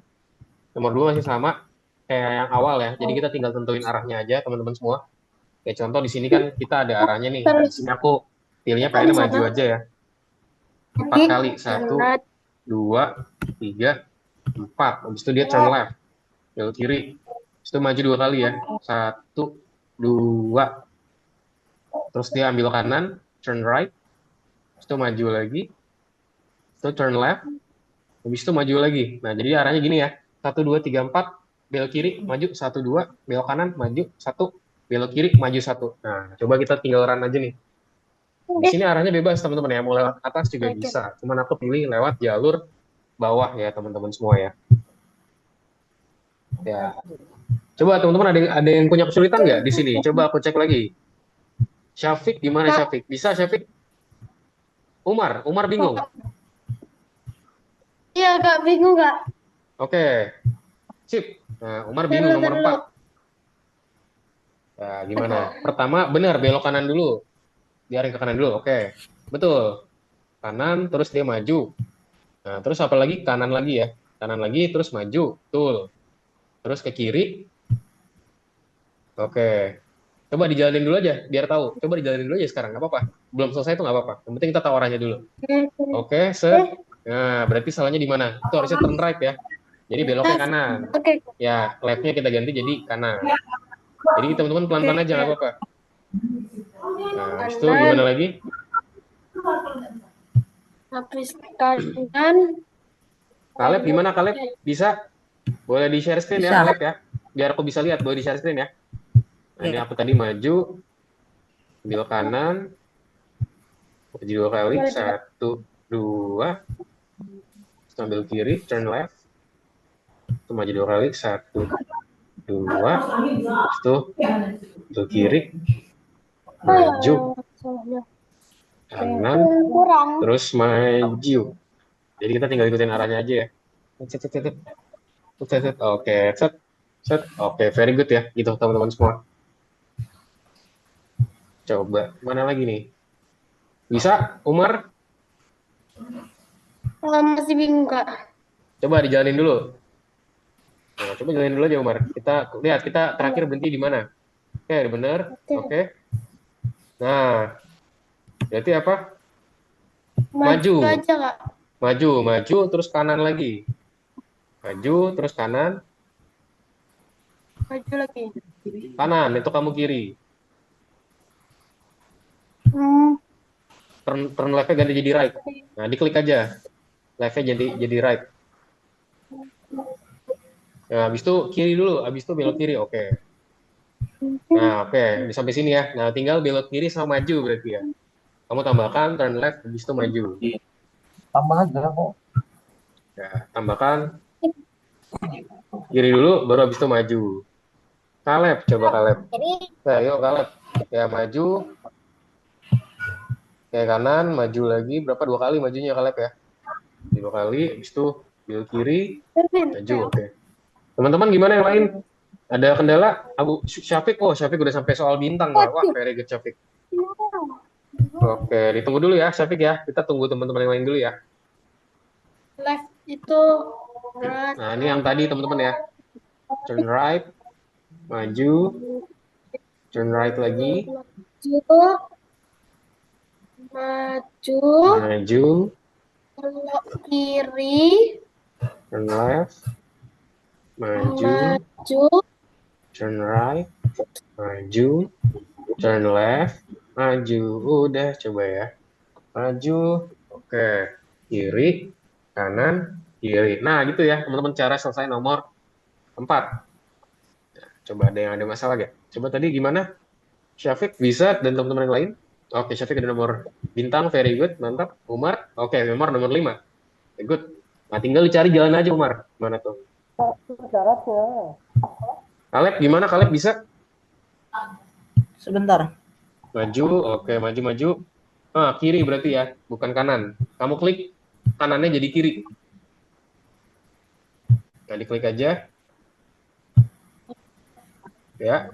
Speaker 1: Nomor 2 masih sama kayak yang awal ya. Jadi kita tinggal tentuin arahnya aja, teman-teman semua. Kayak contoh di sini kan kita ada arahnya nih. Nah, di sini aku pilihnya pengennya maju aja ya. 4 kali. 1, 2, 3, 4. Habis itu dia turn left. Belok kiri. Habis itu maju 2 kali ya. 1, 2. Terus dia ambil kanan, turn right. Habis itu maju lagi. Itu turn left. Habis itu maju lagi. Nah, jadi arahnya gini ya. 1, 2, 3, 4. Belok kiri, maju. 1, 2. Belok kanan, maju. 1. Belok kiri, maju 1. Nah, coba kita tinggal run aja nih. Di sini arahnya bebas teman-teman ya, mau lewat atas juga bisa. Cuman aku pilih lewat jalur bawah ya teman-teman semua ya. Ya, coba teman-teman ada yang punya kesulitan nggak di sini? Coba aku cek lagi. Syafiq gimana Syafiq? Bisa Syafiq? Umar bingung.
Speaker 4: Iya, Kak, bingung, Kak.
Speaker 1: Oke, sip. Nah, Umar bingung nomor 4. Nah, gimana? Pertama, benar, belok kanan dulu. Biarin ke kanan dulu, oke. Betul. Kanan, terus dia maju. Nah, terus apa lagi? Kanan lagi ya. Kanan lagi, terus maju. Betul. Terus ke kiri. Oke. Coba dijalanin dulu aja, biar tahu. Coba dijalanin dulu aja sekarang, nggak apa-apa. Belum selesai itu nggak apa-apa. Yang penting kita tahu arahnya dulu. Oke, set. Nah, berarti salahnya di mana? Itu harusnya turn right ya. Jadi beloknya kanan.
Speaker 4: Oke.
Speaker 1: Ya, left-nya kita ganti jadi kanan. Jadi teman-teman pelan-pelan aja, nggak apa-apa. Nah, habis itu gimana lagi?
Speaker 4: Habis kanan.
Speaker 1: Kaleb gimana Kaleb? Bisa? Boleh di share screen ya
Speaker 3: Bisa.
Speaker 1: Kaleb ya? Biar aku bisa lihat, boleh di share screen ya. Nah, ini aku tadi maju, ambil kanan, maju 2 kali, 1, 2, ambil kiri, turn left, itu maju 2 kali, 1, 2, itu ambil kiri, maju, kanan,
Speaker 4: Kurang.
Speaker 1: terus maju. Jadi kita tinggal ikutin arahnya aja ya. Set, set, set, set. Set, set. Oke, set, set. Oke, very good ya, gitu teman-teman semua. Coba, mana lagi nih? Bisa, Umar?
Speaker 4: Masih bingung, Kak.
Speaker 1: Coba dijalanin dulu. Nah, coba jalanin dulu aja, Umar. Kita lihat, kita terakhir berhenti di mana. Oke, benar. Oke. Nah, berarti apa? Maju.
Speaker 4: aja, Kak.
Speaker 1: Maju, terus kanan lagi. Maju, terus kanan.
Speaker 4: Maju lagi.
Speaker 1: Kanan, itu kamu kiri. Turn left-nya ganti jadi right. Nah, diklik aja. Left-nya jadi right. Nah, habis itu kiri dulu. Habis itu belok kiri. Oke. Nah, oke. Sampai sini ya. Nah, tinggal belok kiri sama maju berarti ya. Kamu tambahkan turn left, habis itu maju.
Speaker 5: Tambah aja kok.
Speaker 1: Ya, tambahkan kiri dulu, baru habis itu maju. Kaleb, coba Kaleb. Nah, yuk Kaleb. Ya, maju. Kayak kanan, maju lagi. Berapa? 2 kali majunya Kaleb ya. 2 kali, habis itu belok kiri, maju. Oke. Teman-teman gimana yang lain? Ada kendala? Abu Syafiq, oh Syafiq udah sampai soal bintang. Wah, very good Syafiq. Oke, ditunggu dulu ya Syafiq ya. Kita tunggu teman-teman yang lain dulu ya.
Speaker 4: Left itu
Speaker 1: Nah, ini yang tadi teman-teman ya. Turn right, maju, turn right lagi,
Speaker 4: maju,
Speaker 1: maju,
Speaker 4: belok kiri,
Speaker 1: turn left, maju,
Speaker 4: maju,
Speaker 1: turn right, maju, turn left, maju. Udah, coba ya. Maju, oke. Kiri, kanan, kiri. Nah, gitu ya, teman-teman cara selesai nomor 4. Coba ada yang ada masalah gak? Coba tadi gimana? Syafiq bisa dan teman-teman yang lain? Oke, Syafiq ada nomor bintang, very good, mantap. Umar, oke, Umar nomor 5. Very good. Nah, tinggal dicari jalan aja Umar. Mana tuh?
Speaker 5: Syaratnya.
Speaker 1: Kaleb, gimana Kaleb bisa?
Speaker 3: Sebentar.
Speaker 1: Maju, oke, maju-maju. Ah, kiri berarti ya, bukan kanan. Kamu klik, kanannya jadi kiri. Nah, diklik aja. Ya.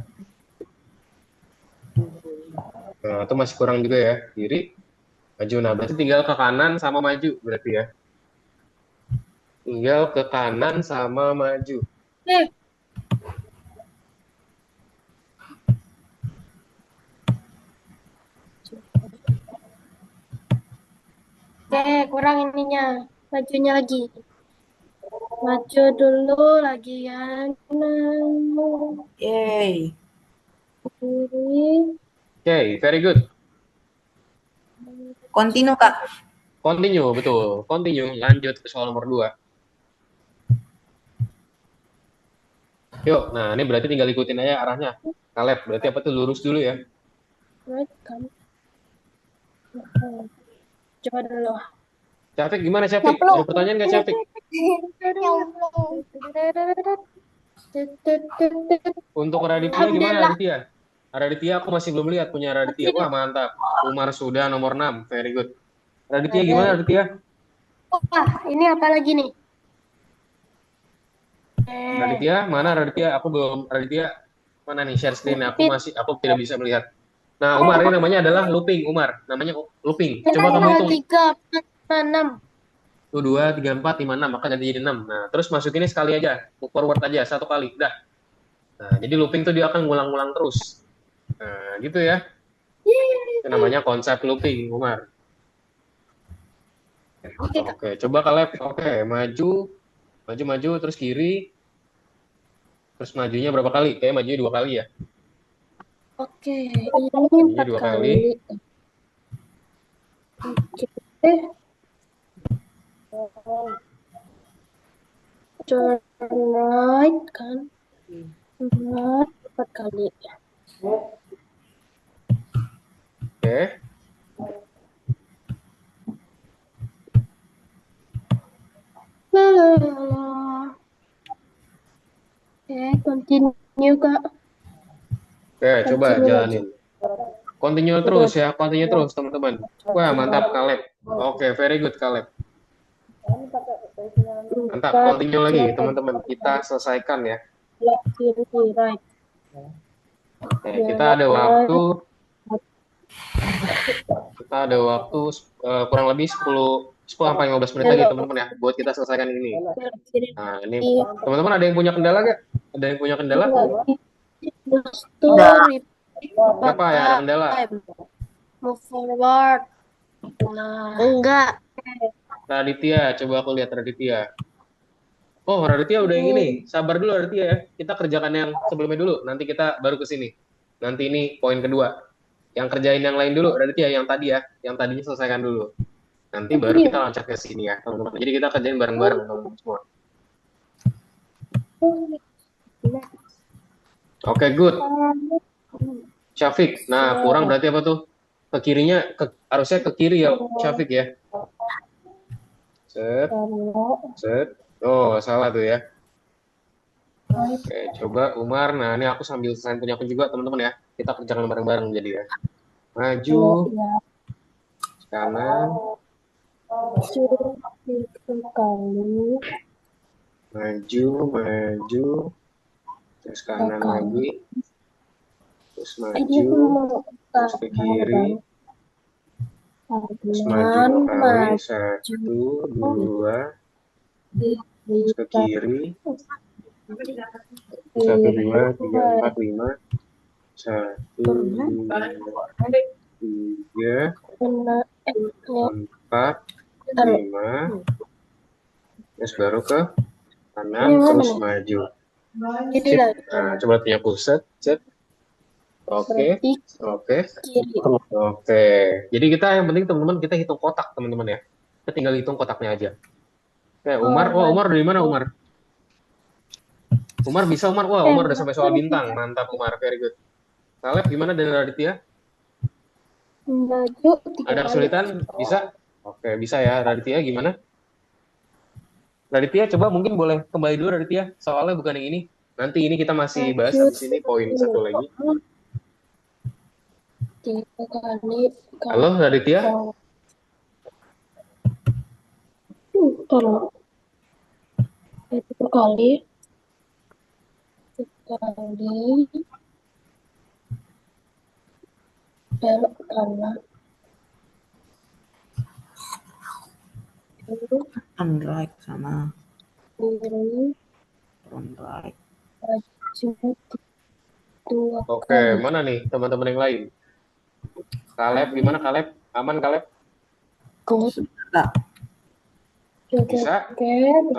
Speaker 1: Nah, itu masih kurang juga ya, kiri. Maju, nah berarti tinggal ke kanan sama maju berarti ya. Tinggal ke kanan sama maju.
Speaker 4: Oke, kurang ininya. Majunya lagi. Maju dulu lagi ya.
Speaker 3: Yeay.
Speaker 4: Kiri.
Speaker 1: Oke, very good.
Speaker 3: Continue, Kak.
Speaker 1: Continue, betul. Continue, lanjut ke soal nomor 2. Yuk, nah ini berarti tinggal ikutin aja arahnya. Kaleb, berarti apa tuh lurus dulu ya.
Speaker 4: Right, kan. Coba dulu.
Speaker 1: Syafiq gimana Syafiq? Ada pertanyaan nggak Syafiq? Untuk Raditya gimana
Speaker 4: Alhamdulillah.
Speaker 1: Raditya? Raditya aku masih belum lihat punya Raditya. Wah mantap. Umar sudah nomor 6. Very good. Raditya gimana Raditya?
Speaker 4: Wah, ini apa lagi nih?
Speaker 1: Raditya mana Raditya? Aku belum Raditya. Mana nih share screen? Aku tidak bisa melihat. Nah, Umar ini namanya adalah looping, Umar. Namanya looping. Coba kamu hitung.
Speaker 4: 3, 4, 6.
Speaker 1: 2, 3, 4, 5, 6. Maka jadi 6. Nah, terus masukinnya sekali aja. Forward aja, satu kali. Udah. Nah, jadi looping tuh dia akan ngulang-ngulang terus. Nah, gitu ya. Itu namanya konsep looping, Umar.
Speaker 4: Oke, Kak.
Speaker 1: Oke, coba Kaleb. Oke, maju. Maju, terus kiri. Terus majunya berapa kali? Kayak majunya 2 kali ya.
Speaker 4: Oke, ini
Speaker 1: Majunya
Speaker 4: 4
Speaker 1: 2
Speaker 4: kali.
Speaker 1: kali.
Speaker 4: Oke. Turn right kan? Right, 4 kali.
Speaker 1: Oke.
Speaker 4: Lalalala. Oke, continue, Kak.
Speaker 1: Oke, coba
Speaker 4: Continue
Speaker 1: jalanin. Continue terus ya, continue terus teman-teman. Wah, mantap Kaleb. Oke, very good Kaleb. Mantap, continue lagi teman-teman. Kita selesaikan ya.
Speaker 4: Left, kiri, right.
Speaker 1: Oke, kita ada waktu kurang lebih 10 sampai 15 menit lagi teman-teman ya buat kita selesaikan ini. Nah, ini teman-teman ada yang punya kendala nggak? Ada yang punya kendala? Siapa yang ada kendala?
Speaker 4: Move forward. Nah, enggak.
Speaker 1: Raditya, coba aku lihat Raditya. Oh, Raditya udah yang ini. Sabar dulu Raditya ya. Kita kerjakan yang sebelumnya dulu. Nanti kita baru ke sini. Nanti ini poin kedua. Yang kerjain yang lain dulu, Raditya yang tadi ya. Yang tadinya selesaikan dulu. Nanti baru kita loncat ke sini ya, teman-teman. Jadi kita kerjain bareng-bareng teman-teman semua. Oke, good. Syafiq. Nah, kurang berarti apa tuh? Ke kirinya, harusnya ke kiri ya, Syafiq ya. Set. Set. Oh, salah tuh ya. Oke, coba Umar. Nah, ini aku sambil selain punya aku juga, teman-teman ya. Kita kerjakan bareng-bareng jadi ya. Maju. Kanan. Maju. Terus kanan lagi. Terus maju. Terus ke kiri. Terus maju 2 kali. 1, 2. Terus ke kiri. 1, 2, 3, 4, 5. 1, 2, 3, 4, 5. Terus baru ke kanan, terus maju. Sip. Nah, coba punya pusat. Set. Oke. Jadi kita yang penting teman-teman kita hitung kotak teman-teman ya. Kita tinggal hitung kotaknya aja. Oke, Umar. Wah, Umar dari mana Umar? Umar bisa Umar. Wah, Umar udah sampai soal bintang. Mantap Umar, very good. Kaleb gimana dari Raditya? Ada kesulitan? Bisa? Oke, bisa ya. Raditya gimana? Raditya coba mungkin boleh kembali dulu Raditya. Soalnya bukan yang ini. Nanti ini kita masih bahas habis ini poin satu lagi. Halo Raditya?
Speaker 4: Itu kali. Belok kanan.
Speaker 3: Turn right sana.
Speaker 4: Kiri.
Speaker 3: Turn right.
Speaker 1: Oke, mana nih teman-teman yang lain? Kaleb gimana Kaleb? Aman Kaleb? Bisa?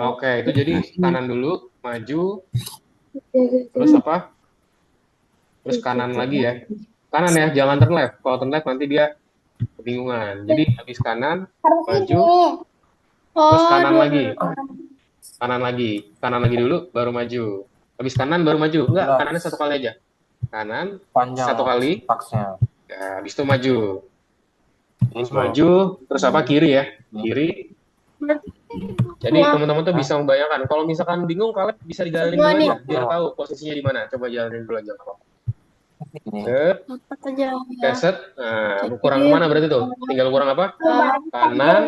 Speaker 1: Oke, itu jadi kanan dulu, maju. Terus apa? Terus kanan lagi ya. Kanan ya, jangan turn left. Kalau turn left nanti dia kebingungan. Jadi habis kanan, maju. Terus kanan lagi. Kanan lagi dulu, baru maju. Habis kanan baru maju. Enggak, kanannya satu kali aja. Kanan,
Speaker 5: Panjang
Speaker 1: satu kali.
Speaker 5: taksnya.
Speaker 1: Ya, habis itu maju. Maju, terus apa? Kiri ya. Kiri. Jadi
Speaker 4: Wah,
Speaker 1: teman-teman tuh bisa membayangkan. Kalau misalkan bingung, kalian bisa dijalanin
Speaker 4: semua
Speaker 1: dulu
Speaker 4: nih.
Speaker 1: aja. Biar tahu posisinya di mana. Coba jalanin dulu aja.
Speaker 5: Ini.
Speaker 1: Set,
Speaker 4: Apa saja
Speaker 1: oke,
Speaker 4: ya?
Speaker 1: set. Nah, kurang
Speaker 4: Jadi,
Speaker 1: kemana berarti tuh? Tinggal kurang apa? Kanan,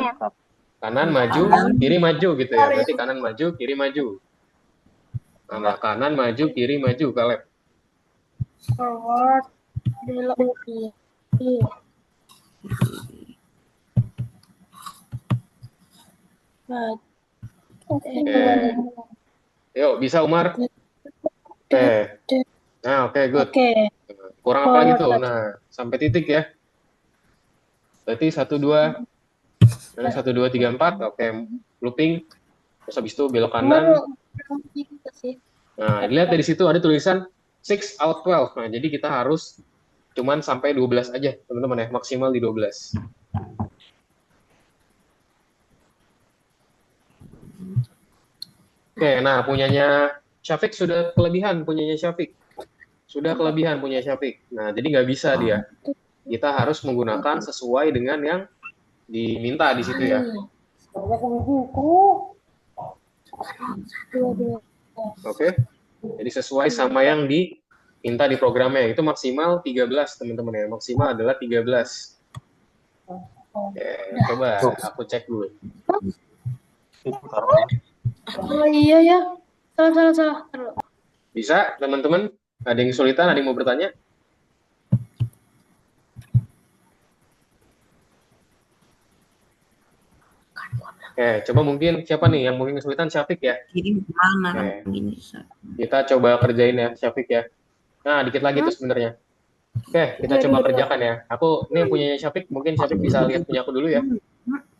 Speaker 1: kanan maju,
Speaker 3: Kanan.
Speaker 1: kiri maju gitu ya. Berarti kanan maju, kiri maju. Nah, kanan maju, kiri maju, Kaleb.
Speaker 4: forward, belok kiri. Nah,
Speaker 1: Oke. Yuk, bisa Umar? Oke. Nah, oke, good.
Speaker 4: Oke,
Speaker 1: Kurang apa lagi
Speaker 4: forward
Speaker 1: tuh?
Speaker 4: lagi.
Speaker 1: Nah, sampai titik ya. Berarti 1, 2, 1, 2, 3, 4. Oke, looping. Terus habis itu belok kanan.
Speaker 4: Gitu sih.
Speaker 1: Nah, lihat dari situ ada tulisan 6 out 12. Nah, jadi kita harus cuman sampai 12 aja, teman-teman ya. Maksimal di 12. Oke, nah punyanya Syafiq sudah kelebihan, punyanya Syafiq. Sudah kelebihan punya Syafiq. Nah, jadi nggak bisa dia. Kita harus menggunakan sesuai dengan yang diminta di situ ya.
Speaker 4: Dua.
Speaker 1: Oke. Jadi sesuai sama yang diminta di programnya. Itu maksimal 13, teman-teman ya. Maksimal adalah 13. Oke, coba aku cek dulu.
Speaker 4: Oh iya ya. Salah. Taruh.
Speaker 1: Bisa, teman-teman? Ada yang kesulitan? Ada yang mau bertanya? Oke, coba mungkin siapa nih yang mungkin kesulitan? Syafiq ya.
Speaker 3: Kiri mana kan
Speaker 1: Oke.
Speaker 3: gini.
Speaker 1: Kita coba kerjain ya, Syafiq ya. Nah, dikit lagi tuh sebenarnya. Oke, kita coba kerjakan ya. Aku ini yang punyanya Syafiq, mungkin Syafiq bisa lihat punya aku dulu ya.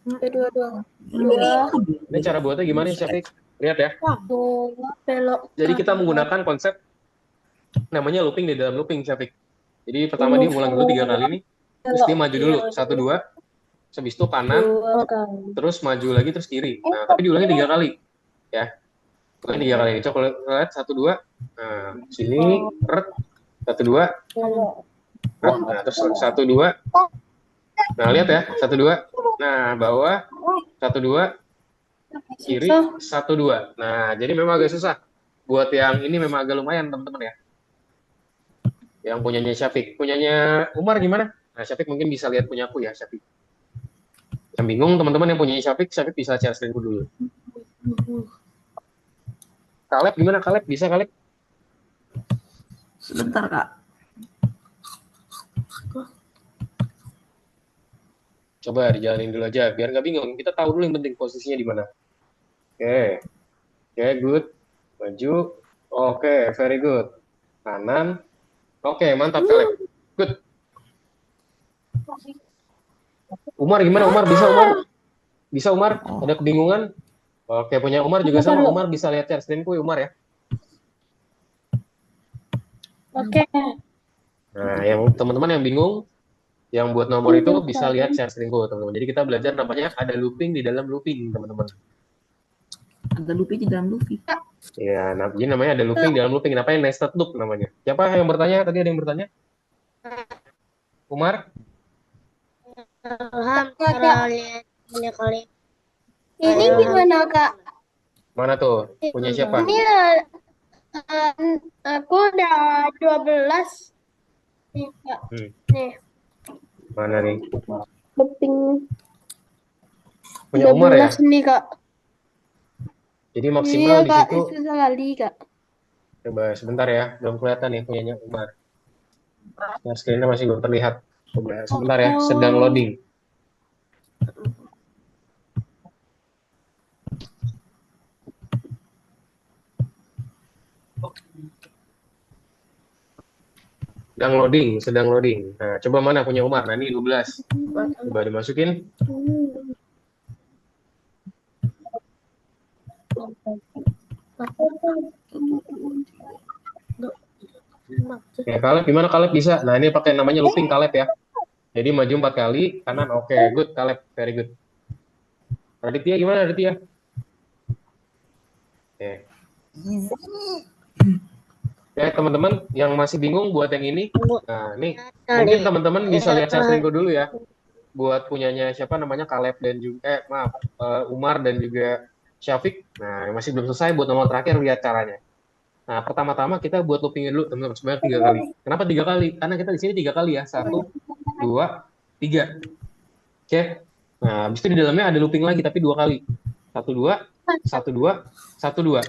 Speaker 4: Dua.
Speaker 1: Ini cara buatnya gimana nih, Syafiq? Lihat ya.
Speaker 4: Dua, belok.
Speaker 1: Jadi kita menggunakan konsep namanya looping di dalam looping, Syafiq. Jadi pertama dia ngulang dulu 3 kali nih, terus dia maju dulu 1, 2, habis itu kanan,
Speaker 4: Dua kali.
Speaker 1: terus maju lagi terus kiri. Nah, tapi diulangi 3 kali, ya. Ulangi 3 kali. Coba lihat 1, 2. Nah, sini, ret, 1, 2, ret. Nah, terus 1, 2. Nah, lihat ya, 1, 2. Nah, bawah, 1, 2, kiri, 1, 2. Nah, jadi memang agak susah. Buat yang ini memang agak lumayan, teman-teman ya. Yang punyanya Syafiq. Punyanya Umar gimana? Nah, Syafiq mungkin bisa lihat punya aku ya, Syafiq. Yang bingung, teman-teman yang punyanya Syafiq bisa share screen-ku dulu. Kaleb gimana, Kaleb? Bisa, Kaleb?
Speaker 3: Sebentar, Kak.
Speaker 1: Coba dijalanin dulu aja, biar nggak bingung. Kita tahu dulu yang penting posisinya di mana. Oke, good. Maju. Oke, very good. Kanan. Oke, mantap, Kaleb. Good. Umar gimana? Umar bisa, Umar? Bisa, Umar? Ada kebingungan? Oke, punya Umar juga sama. Umar bisa lihat share screen-ku ya, Umar ya.
Speaker 4: Oke.
Speaker 1: Nah, yang teman-teman yang bingung, yang buat nomor itu bisa lihat share screen-ku, teman-teman. Jadi kita belajar namanya ada looping di dalam looping, teman-teman.
Speaker 3: Ada looping di dalam looping.
Speaker 1: Ya, jadi namanya ada looping di dalam looping. Namanya nested loop namanya. Siapa yang bertanya? Tadi ada yang bertanya? Umar?
Speaker 4: Kali. Ini gimana, Kak?
Speaker 1: Mana tuh? Punya siapa?
Speaker 4: Ini aku udah 12. Nih, Kak. Nih,
Speaker 1: Mana nih?
Speaker 4: looping
Speaker 1: Punya Umar ya?
Speaker 4: 12 nih, Kak.
Speaker 1: Jadi maksimal di
Speaker 4: Kak,
Speaker 1: situ.
Speaker 4: itu sekali, Kak.
Speaker 1: Coba sebentar ya, belum kelihatan nih punyanya Umar. Share screen-nya masih belum terlihat. Coba sebentar ya, sedang loading. Sedang loading. Nah, coba mana punya Umar? Nah, ini 12. Coba dimasukin. Ya, Kaleb gimana Kaleb bisa? Nah, ini pakai namanya looping Kaleb ya. Jadi maju 4 kali, kanan oke, good Kaleb, very good. Raditya gimana Raditya? Oke. Ya, teman-teman yang masih bingung buat yang ini, nah ini mungkin teman-teman bisa lihat share screen-ku dulu ya. buat punyanya siapa namanya Caleb dan juga maaf Umar dan juga Syafiq. Nah, masih belum selesai buat nomor terakhir lihat caranya. Nah, pertama-tama kita buat loopingnya dulu teman-teman sebanyak 3 kali. Kenapa 3 kali? Karena kita di sini 3 kali ya. 1, 2, 3. Oke. Nah, habis itu di dalamnya ada looping lagi tapi 2 kali. 1, 2, 1, 2, 1, 2.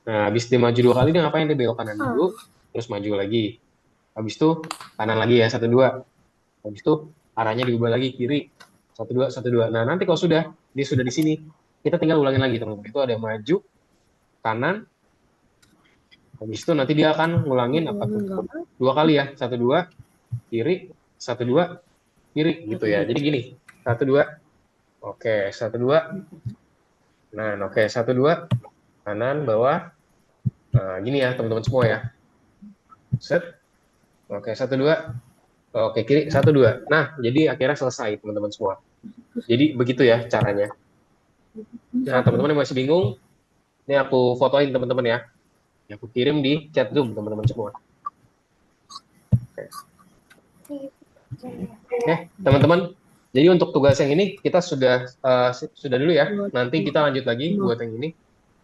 Speaker 1: Nah, habis dia maju 2 kali dia ngapain? Dia belok kanan dulu, terus maju lagi. Habis itu kanan lagi ya 1, 2. Habis itu arahnya diubah lagi kiri 1, 2, 1, 2. Nah, nanti kalau dia sudah di sini, kita tinggal ulangin lagi teman-teman. Itu ada maju kanan. Habis itu nanti dia akan ngulangin apa tuh? 2 kali ya 1, 2 kiri 1, 2 kiri gitu ya. Jadi gini 1, 2. Oke 1, 2. Nah, oke 1, 2 kanan bawah. Nah, gini ya teman-teman semua ya. Set. Oke 1, 2. Oke kiri 1, 2. Nah, jadi akhirnya selesai teman-teman semua. Jadi begitu ya caranya. Nah, teman-teman yang masih bingung, ini aku fotoin teman-teman ya. Aku kirim di chat Zoom teman-teman semua. Oke, teman-teman. Jadi untuk tugas yang ini kita sudah dulu ya. Nanti kita lanjut lagi buat yang ini.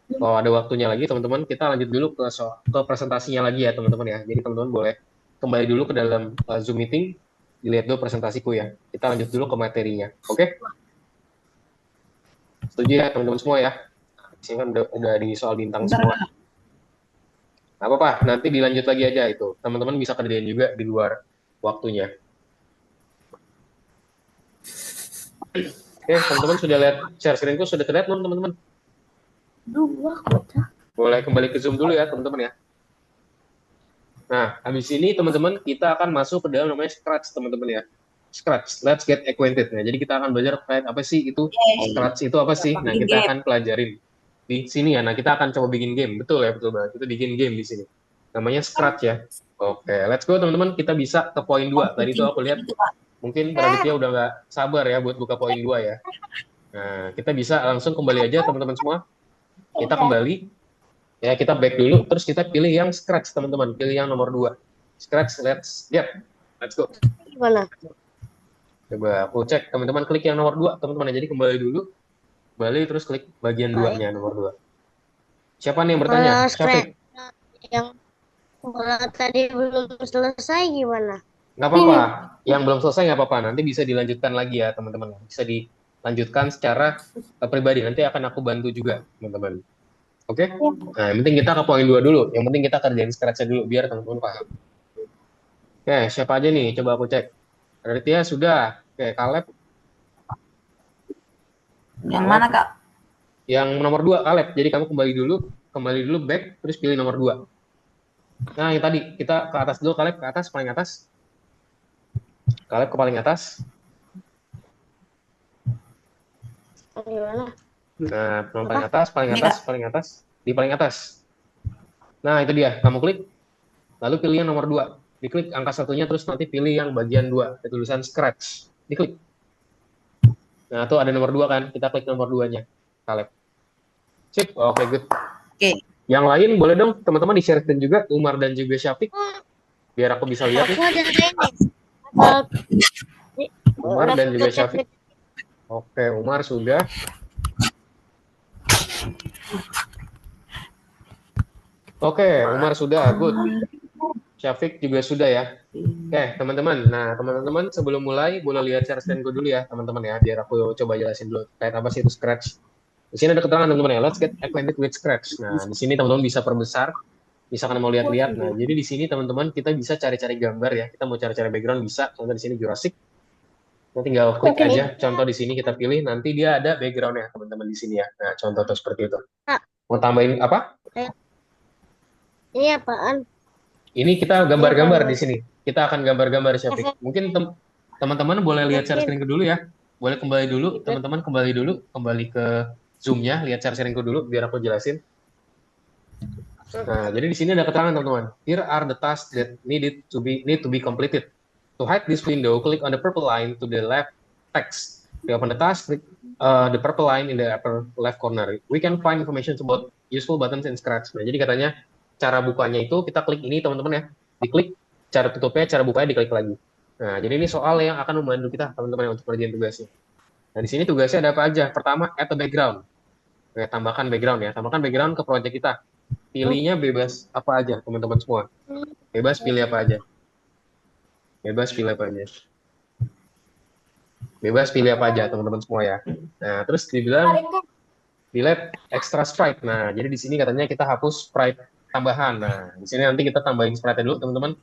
Speaker 1: Kalau ada waktunya lagi teman-teman, kita lanjut dulu ke presentasinya lagi ya teman-teman ya. Jadi teman-teman boleh kembali dulu ke dalam Zoom meeting, dilihat dulu presentasiku ya. Kita lanjut dulu ke materinya. Oke? Setuju ya teman-teman semua ya? Di sini kan udah di soal bintang semua. Nggak apa-apa, nanti dilanjut lagi aja itu. Teman-teman bisa kerjain juga di luar waktunya. Oke, teman-teman sudah lihat share screen-ku sudah terlihat belum teman-teman? Boleh kembali ke Zoom dulu ya teman-teman ya. Nah, habis ini teman-teman kita akan masuk ke dalam namanya Scratch teman-teman ya. Scratch, let's get acquainted. Nah, jadi kita akan belajar apa sih itu Scratch itu apa sih? Nah, kita akan pelajarin di sini ya. Nah, kita akan coba bikin game. Betul ya, betul banget. Kita bikin game di sini. Namanya Scratch ya. Oke, let's go teman-teman. Kita bisa ke poin 2. Tadi itu aku lihat mungkin Raditya udah nggak sabar ya buat buka poin 2 ya. Nah, kita bisa langsung kembali aja teman-teman semua. Kita kembali. Ya, kita back dulu, terus kita pilih yang Scratch, teman-teman. Pilih yang nomor 2. Scratch, let's go.
Speaker 4: Gimana?
Speaker 1: Coba aku cek, teman-teman klik yang nomor 2, teman-teman. Jadi kembali dulu. Kembali, terus klik bagian 2-nya, nomor 2. Siapa nih yang bertanya? Syafiq.
Speaker 4: Yang tadi belum selesai gimana?
Speaker 1: Nggak apa-apa. Yang belum selesai nggak apa-apa. Nanti bisa dilanjutkan lagi ya, teman-teman. Bisa dilanjutkan secara pribadi. Nanti akan aku bantu juga, teman-teman. Oke? Nah, yang penting kita ke poin 2 dulu. Yang penting kita kerjain Scratch-nya dulu, biar teman-teman paham. Oke, siapa aja nih? Coba aku cek. Raditya sudah. Oke, Caleb.
Speaker 3: Yang mana, Kak?
Speaker 1: Yang nomor 2, Caleb. Jadi kamu kembali dulu back, terus pilih nomor 2. Nah, yang tadi, kita ke atas dulu, Caleb, ke atas, paling atas. Caleb ke paling atas.
Speaker 4: Gimana?
Speaker 1: Nah, paling atas, paling atas. Di paling atas. Nah, itu dia. Kamu klik, lalu pilih yang nomor 2. Diklik angka 1-nya, terus nanti pilih yang bagian 2. Ada tulisan Scratch. Diklik. Nah, tuh ada nomor 2 kan. Kita klik nomor 2-nya. Caleb. Sip, oke, good.
Speaker 3: Oke.
Speaker 1: Yang lain boleh dong, teman-teman di-share juga, Umar dan juga Syafiq. Biar aku bisa lihat nih.
Speaker 4: Aku ada ini.
Speaker 1: Umar dan juga Syafiq. Oke, Umar sudah. Oke, Umar sudah, good. Syafiq juga sudah ya. Oke, teman-teman. Nah, teman-teman sebelum mulai boleh lihat share screen-ku dulu ya, teman-teman ya, biar aku coba jelasin dulu kayak apa sih itu Scratch. Di sini ada keterangan teman-teman ya, let's get acquainted with Scratch. Nah, di sini teman-teman bisa perbesar, misalkan mau lihat-lihat. Nah, jadi di sini teman-teman kita bisa cari-cari gambar ya. Kita mau cari-cari background bisa. Contoh di sini Jurassic. Nah, tinggal klik aja. Contoh di sini kita pilih, nanti dia ada background-nya teman-teman di sini ya. Nah, contoh tuh seperti itu. Mau tambahin apa?
Speaker 4: Ini apaan?
Speaker 1: Ini kita gambar-gambar di sini. Kita akan gambar-gambar Syafiq. Mungkin teman-teman boleh lihat share screen dulu ya. Boleh kembali dulu, teman-teman kembali ke Zoom-nya, lihat share screen dulu biar aku jelasin. Nah, jadi di sini ada keterangan teman-teman. Here are the tasks that need to be completed. To hide this window, click on the purple line to the left text. To open the task, click the purple line in the upper left corner. We can find information about useful buttons in Scratch. Nah, jadi katanya cara bukanya itu kita klik ini teman-teman ya, diklik, cara tutupnya, cara bukanya diklik lagi. Nah, jadi ini soal yang akan membantu kita teman-teman untuk kerjain tugasnya. Nah, di sini tugasnya ada apa aja? Pertama, add a background. Oke, tambahkan background ya. Tambahkan background ke project kita. Pilihnya bebas apa aja, teman-teman semua. Bebas pilih apa aja. Bebas pilih apa aja. Bebas pilih apa aja, teman-teman semua ya. Nah, terus dibilang delete extra sprite. Nah, jadi di sini katanya kita hapus sprite tambahan. Nah, di sini nanti kita tambahin sprite dulu, teman-teman.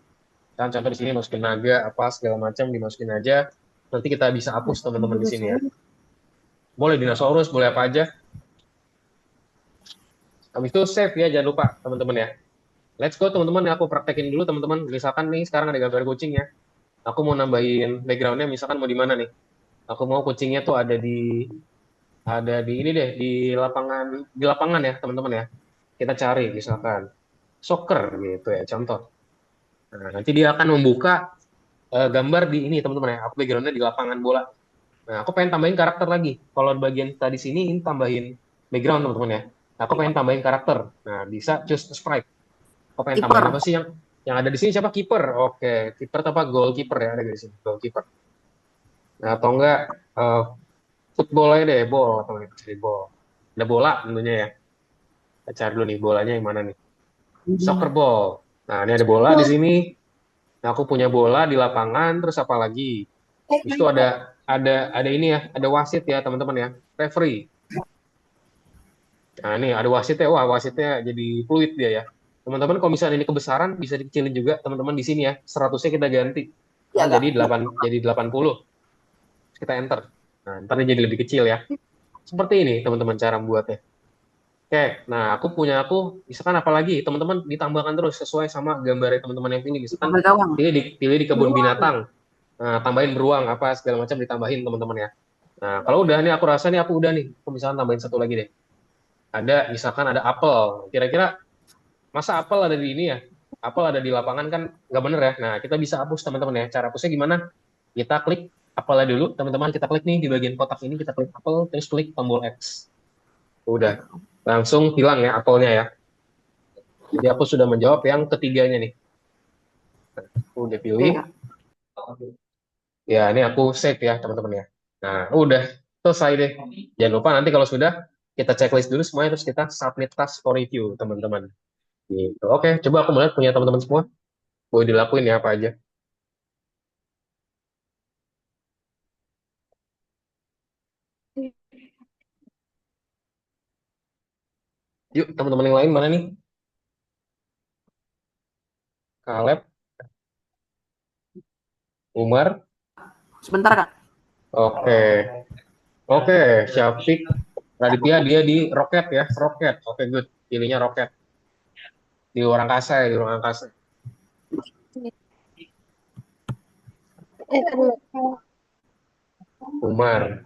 Speaker 1: Kan contoh di sini masukin naga apa segala macam dimasukin aja. Nanti kita bisa hapus teman-teman di sini ya. Boleh dinosaurus, boleh apa aja. Habis itu save ya, jangan lupa teman-teman ya. Let's go teman-teman, aku praktekin dulu teman-teman. Misalkan nih sekarang ada gambar kucing ya. Aku mau nambahin backgroundnya, misalkan mau di mana nih? Aku mau kucingnya tuh ada di ini deh, di lapangan ya teman-teman ya. Kita cari misalkan soccer gitu ya contoh. Nah, nanti dia akan membuka gambar di ini teman-teman ya. Aku backgroundnya di lapangan bola. Nah, aku pengen tambahin karakter lagi. Kalau bagian tadi sini ini tambahin background teman-teman ya. Aku pengen tambahin karakter. Nah, bisa choose sprite. Aku pengen tambahin apa
Speaker 3: Kiper.
Speaker 1: sih yang ada di sini siapa? Kiper. Oke, kiper apa goalkeeper ya ada di sini. Goalkeeper. Nah, atau enggak eh, football aja deh, ball atau enggak cari ball. Ada bola tentunya ya. Kita cari dulu nih bolanya yang mana nih. Soccer ball. Nah, ini ada bola di sini. Nah, aku punya bola di lapangan, terus apa lagi? Di situ ada ini ya, ada wasit ya, teman-teman ya. Referee. Nah, ini ada wasitnya. Wah, wasitnya jadi fluid dia ya. Teman-teman, kalau misalnya ini kebesaran, bisa dikecilin juga, teman-teman di sini ya. 100-nya kita ganti.
Speaker 3: Ya,
Speaker 1: Kan
Speaker 3: Kak.
Speaker 1: jadi 80. Terus kita enter. Nah, ntar dia jadi lebih kecil ya. Seperti ini, teman-teman, cara membuatnya. Oke, nah misalkan apalagi teman-teman ditambahkan terus sesuai sama gambarnya teman-teman yang pilih. Misalkan
Speaker 3: Sampai kawan.
Speaker 1: pilih di kebun binatang, nah, tambahin beruang apa segala macam ditambahin teman-teman ya. Nah, kalau udah nih aku rasa nih aku udah nih, aku misalkan tambahin satu lagi deh. Misalkan ada apel, kira-kira masa apel ada di ini ya? Apel ada di lapangan kan nggak bener ya. Nah, kita bisa hapus teman-teman ya. Cara hapusnya gimana? Kita klik apelnya dulu, teman-teman kita klik nih di bagian kotak ini kita klik apel, terus klik tombol X. Udah, langsung hilang ya apelnya ya. Jadi aku sudah menjawab yang ketiganya nih. Aku udah
Speaker 3: Oke,
Speaker 1: pilih.
Speaker 3: Kak.
Speaker 1: Ya, ini aku save ya teman-teman ya. Nah, udah selesai deh. Jangan lupa nanti kalau sudah kita checklist dulu semuanya terus kita submit task for review teman-teman. Gitu. Oke, coba aku melihat punya teman-teman semua. Boleh dilakuin ya apa aja. Yuk, teman-teman yang lain mana nih? Kaleb, Umar.
Speaker 3: Sebentar, Kak.
Speaker 1: Oke. Oke, Syafiq. Raditya dia di roket ya, roket. Oke, good. Pilihnya roket. Di luar angkasa ya, di luar angkasa. Umar.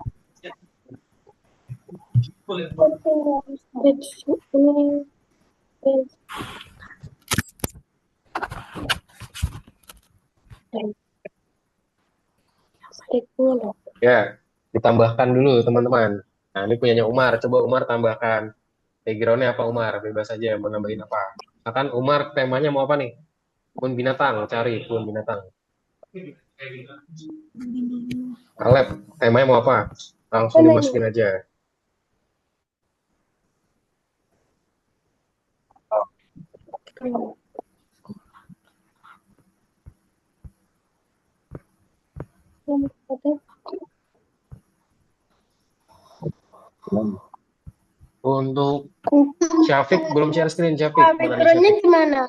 Speaker 1: Ya, ditambahkan dulu teman-teman. Nah, ini punyanya Umar. Coba Umar tambahkan. Backgroundnya apa Umar? Bebas aja mau nambahin apa. Akan Umar temanya mau apa nih? Kebun binatang, cari kebun binatang. Kaleb, temanya mau apa? Langsung dimasukin aja. Untuk Syafiq belum share screen Syafiq. Mana nih
Speaker 4: Backgroundnya
Speaker 1: Syafiq?
Speaker 4: gimana?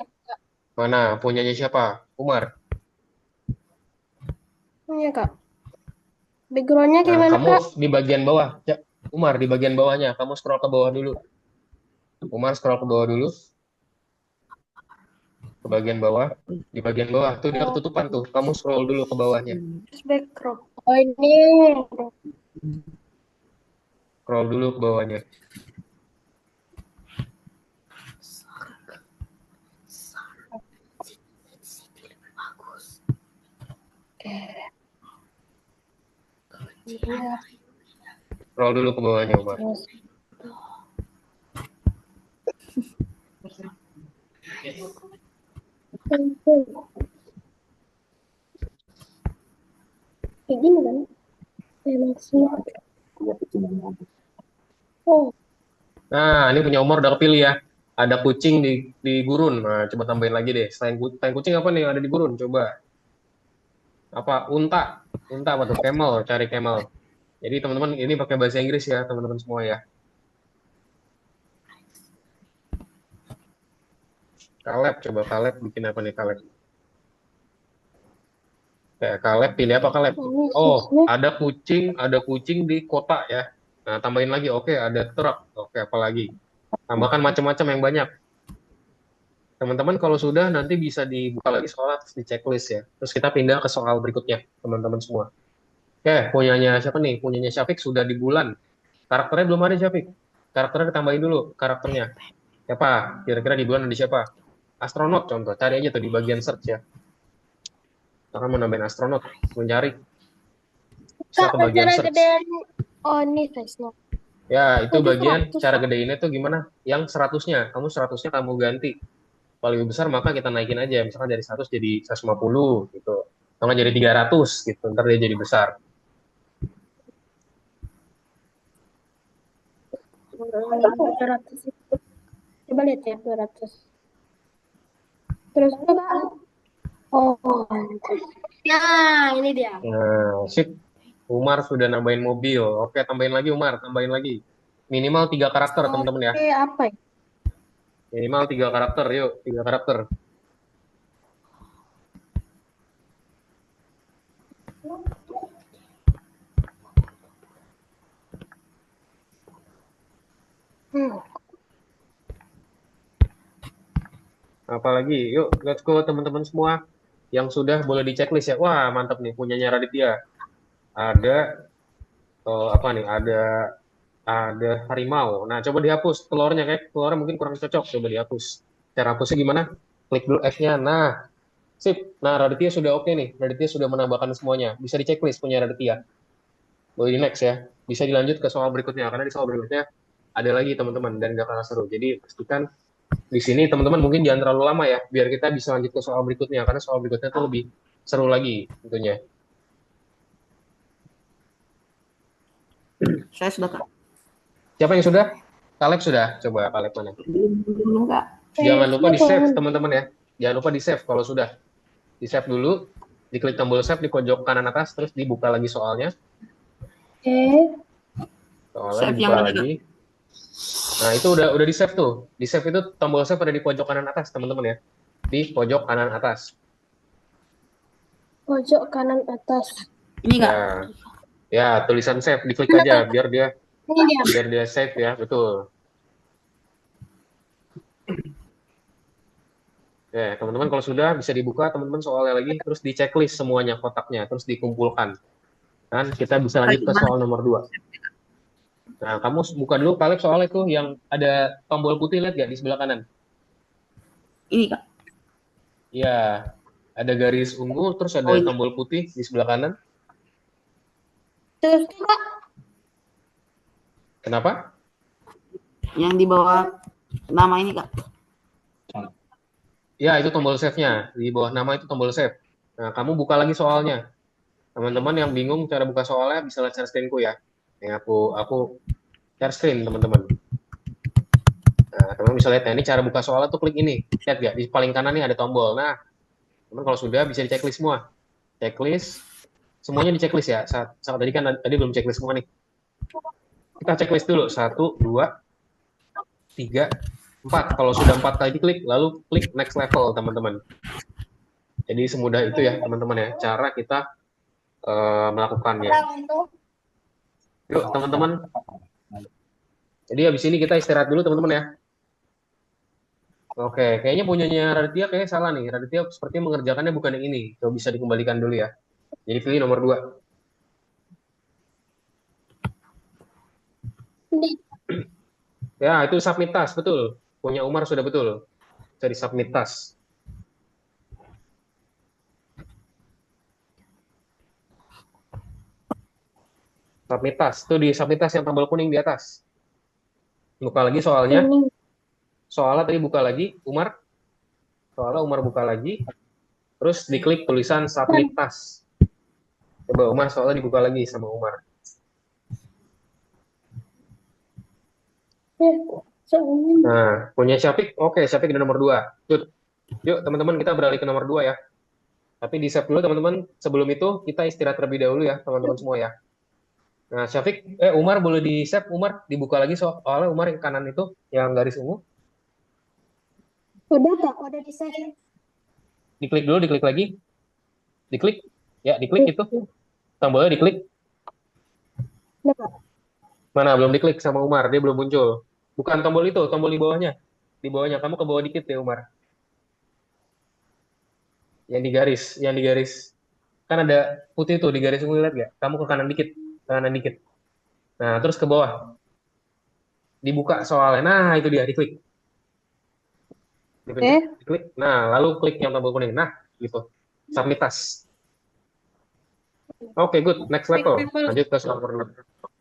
Speaker 1: Mana? Punyanya siapa? Umar.
Speaker 4: Iya, Kak. Backgroundnya
Speaker 1: Nah,
Speaker 4: gimana,
Speaker 1: kamu
Speaker 4: Kak?
Speaker 1: di bagian bawah. Ya, Umar di bagian bawahnya. Kamu scroll ke bawah dulu. Umar scroll ke bawah dulu. Ke bagian bawah. Di bagian bawah tuh dia ketutupan tuh. Kamu scroll dulu ke bawahnya.
Speaker 4: Terus background. Oh, ini.
Speaker 1: Scroll dulu ke bawahnya.
Speaker 4: Iya.
Speaker 1: Scroll dulu ke bawahnya Umar.
Speaker 4: Terus. Kayak gini kan? Maksudnya. Oh,
Speaker 1: Nah, ini punya Umar udah kepilih ya. Ada kucing di gurun. Nah, coba tambahin lagi deh. Selain kucing apa nih yang ada di gurun? Coba. Apa? Unta. Unta apa tuh? Camel. Cari camel. Jadi teman-teman ini pakai bahasa Inggris ya, teman-teman semua ya. Kaleb. Coba Kaleb bikin apa nih Kaleb? Kayak Kaleb pilih apa Kaleb?
Speaker 4: ini
Speaker 1: Oh,
Speaker 4: susah.
Speaker 1: ada kucing di kota ya. Nah, tambahin lagi. Oke, ada truk. Oke, apa lagi? Tambahkan macam-macam yang banyak. Teman-teman kalau sudah nanti bisa dibuka lagi soal terus di checklist ya. Terus kita pindah ke soal berikutnya, teman-teman semua. Oke, punyanya siapa nih? Punyanya Syafiq sudah di bulan. Karakternya belum ada Syafiq. Karakternya ditambahin dulu karakternya. Siapa? Kira-kira di bulan ada siapa? Astronot contoh. Cari aja tuh di bagian search ya. Kita akan mau nambahin astronot. Mencari. Bisa
Speaker 4: Kak,
Speaker 1: ke bagian
Speaker 4: cara
Speaker 1: search.
Speaker 4: gedean. Oh, ini face-nya.
Speaker 1: Ya, itu
Speaker 4: Itu
Speaker 1: bagian
Speaker 4: 100,
Speaker 1: cara
Speaker 4: Kak.
Speaker 1: gedeinnya tuh gimana? Yang 100-nya. Kamu 100-nya kamu ganti. Kalau lebih besar maka kita naikin aja. Misalkan dari 100 jadi 150 gitu. Atau nggak jadi 300 gitu. Ntar dia jadi besar.
Speaker 4: 200 itu. Coba lihat ya, 200. Terus coba. Oh, mantap. Ya, ini dia.
Speaker 1: Nah, sip. Umar sudah nambahin mobil. Oke, tambahin lagi Umar. Tambahin lagi. Minimal 3 karakter teman-teman ya.
Speaker 2: Oke, apa ya?
Speaker 1: Minimal 3 karakter. Yuk, 3 karakter.
Speaker 2: Hmm.
Speaker 1: Apalagi? Yuk, let's go teman-teman semua. Yang sudah boleh di checklist ya. Wah, mantap nih. Punyanya Raditya. Ada, apa nih? Ada harimau. Nah, coba dihapus telurnya kayak telurnya mungkin kurang cocok. Coba dihapus. Cara hapusnya gimana? Klik dulu F-nya. Nah, sip. Nah, Raditya sudah oke nih. Raditya sudah menambahkan semuanya. Bisa di checklist punya Raditya. Boleh di next ya. Bisa dilanjut ke soal berikutnya karena di soal berikutnya ada lagi teman-teman dan gak kalah seru. Jadi pastikan di sini teman-teman mungkin jangan terlalu lama ya biar kita bisa lanjut ke soal berikutnya karena soal berikutnya tuh lebih seru lagi tentunya.
Speaker 3: Saya sudah, Kak.
Speaker 1: Siapa yang sudah? Kaleb sudah. Coba Kaleb mana?
Speaker 3: Belum, Kak.
Speaker 1: Jangan lupa di save
Speaker 4: Face-nya
Speaker 1: teman-teman ya. Jangan lupa di save kalau sudah. Di save dulu, diklik tombol save di pojok kanan atas, terus dibuka lagi soalnya.
Speaker 4: Oke.
Speaker 1: Soalnya
Speaker 3: Save yang
Speaker 1: dibuka
Speaker 3: mana, Kak?
Speaker 1: lagi. Nah itu udah di save tuh. Di save itu tombol save ada di pojok kanan atas teman-teman ya. Di pojok kanan atas.
Speaker 4: Pojok kanan atas.
Speaker 3: Ini, Kak.
Speaker 1: Ya, ya tulisan save diklik
Speaker 4: Mana,
Speaker 1: aja
Speaker 4: Kak?
Speaker 1: biar
Speaker 4: Ini dia.
Speaker 1: dia save ya, betul. Ya, teman-teman kalau sudah bisa dibuka teman-teman soalnya lagi, terus di checklist semuanya kotaknya, terus dikumpulkan. Dan kita bisa lanjut ke soal nomor 2. Nah, kamu buka dulu Kaleb soal itu yang ada tombol putih, lihat nggak di sebelah kanan?
Speaker 3: Ini, Kak.
Speaker 1: Ya, ada garis ungu, terus ada
Speaker 3: Oh, ini.
Speaker 1: tombol putih di sebelah kanan.
Speaker 4: Terus, Kak.
Speaker 1: Kenapa?
Speaker 3: Yang di bawah nama ini, Kak.
Speaker 1: Ya, itu tombol save-nya. Di bawah nama itu tombol save. Nah, kamu buka lagi soalnya. Teman-teman yang bingung cara buka soalnya bisa lihat share screen-ku ya. Yang aku share screen, teman-teman. Nah, teman-teman bisa lihat ya, ini cara buka soalnya tuh klik ini. Lihat nggak? Di paling kanan nih ada tombol. Nah, teman kalau sudah bisa di checklist semua. Checklist, semuanya di checklist ya. Saat tadi kan tadi belum checklist semua nih. Kita checklist dulu. 1, 2, 3, 4. Kalau sudah 4 kali diklik, lalu klik next level, teman-teman. Jadi semudah itu ya, teman-teman ya, cara kita melakukannya. Yuk, teman-teman. Jadi habis ini kita istirahat dulu, teman-teman ya. Oke, kayaknya punyanya Raditya kayaknya salah nih. Raditya seperti mengerjakannya bukan yang ini. Coba bisa dikembalikan dulu ya. Jadi pilih nomor 2.
Speaker 4: Ini.
Speaker 1: Ya, itu submit task, betul. Punya Umar sudah betul. Jadi submit task. Submit task. Itu di submit task yang tombol kuning di atas. Buka lagi soalnya.
Speaker 4: Ini.
Speaker 1: Soalnya tadi buka lagi, Umar. Soalnya Umar buka lagi. Terus diklik tulisan submit task. Coba Umar soalnya dibuka lagi sama Umar.
Speaker 4: Ya, soalnya
Speaker 1: Nah, punya Syafiq. Oke, Syafiq di nomor 2. Yuk, yuk teman-teman kita beralih ke nomor 2 ya. Tapi di save dulu teman-teman. Sebelum itu kita istirahat terlebih dahulu ya teman-teman semua ya. Nah, Syafiq, Umar boleh di save. Umar dibuka lagi soalnya Umar yang kanan itu yang garis ungu.
Speaker 4: udah Kak, udah di save.
Speaker 1: Diklik dulu, diklik lagi. Diklik. Ya, diklik itu. Tombolnya diklik.
Speaker 4: Udah Kak.
Speaker 1: Mana belum diklik sama Umar, dia belum muncul. Bukan tombol itu, tombol di bawahnya. Di bawahnya, kamu ke bawah dikit ya Umar. Yang di garis. Kan ada putih tuh di garis ungu lihat gak? Kamu ke kanan dikit. Nah, terus ke bawah, dibuka soalnya. Nah, itu dia, diklik. Dipencet,
Speaker 2: Eh,
Speaker 1: diklik. Nah, lalu klik yang tombol kuning. Nah, gitu. Submit task. Oke, good. Next
Speaker 4: Back
Speaker 1: level.
Speaker 4: level.
Speaker 1: Lanjut ke server.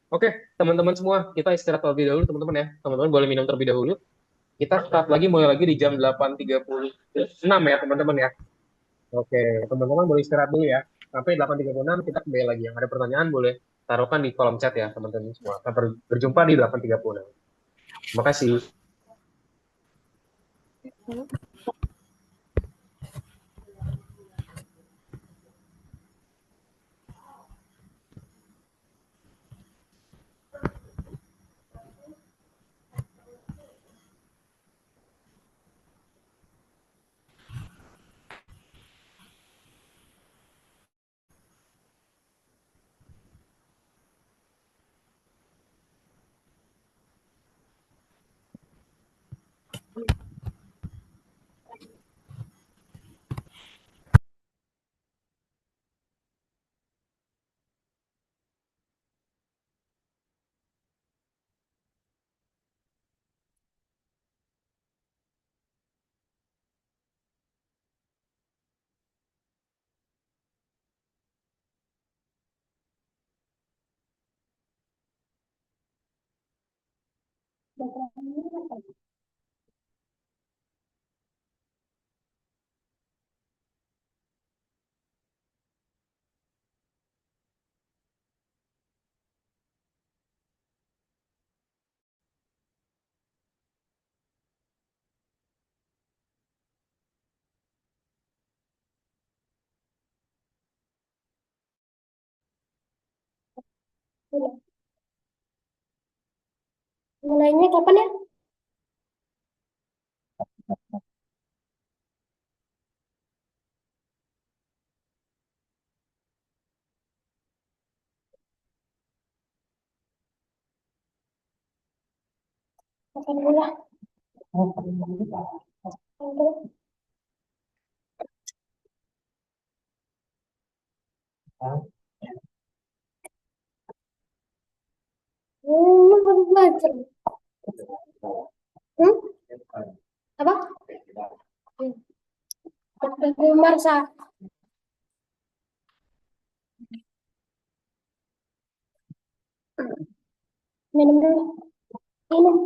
Speaker 1: Oke, teman-teman semua, kita istirahat terlebih dahulu, teman-teman ya. Teman-teman boleh minum terlebih dahulu. Kita start lagi, mulai lagi di jam 8.36 ya, teman-teman ya. Oke, teman-teman boleh istirahat dulu ya. Sampai 8.36 kita kembali lagi. Yang ada pertanyaan boleh taruhkan di kolom chat ya, teman-teman semua. Sampai berjumpa di 8.36. Terima kasih.
Speaker 4: Udah. Mulainya kapan ya? Kapan mulai? Baru belajar. Hmm? Apa? Umar sa. Minum dulu. Minum.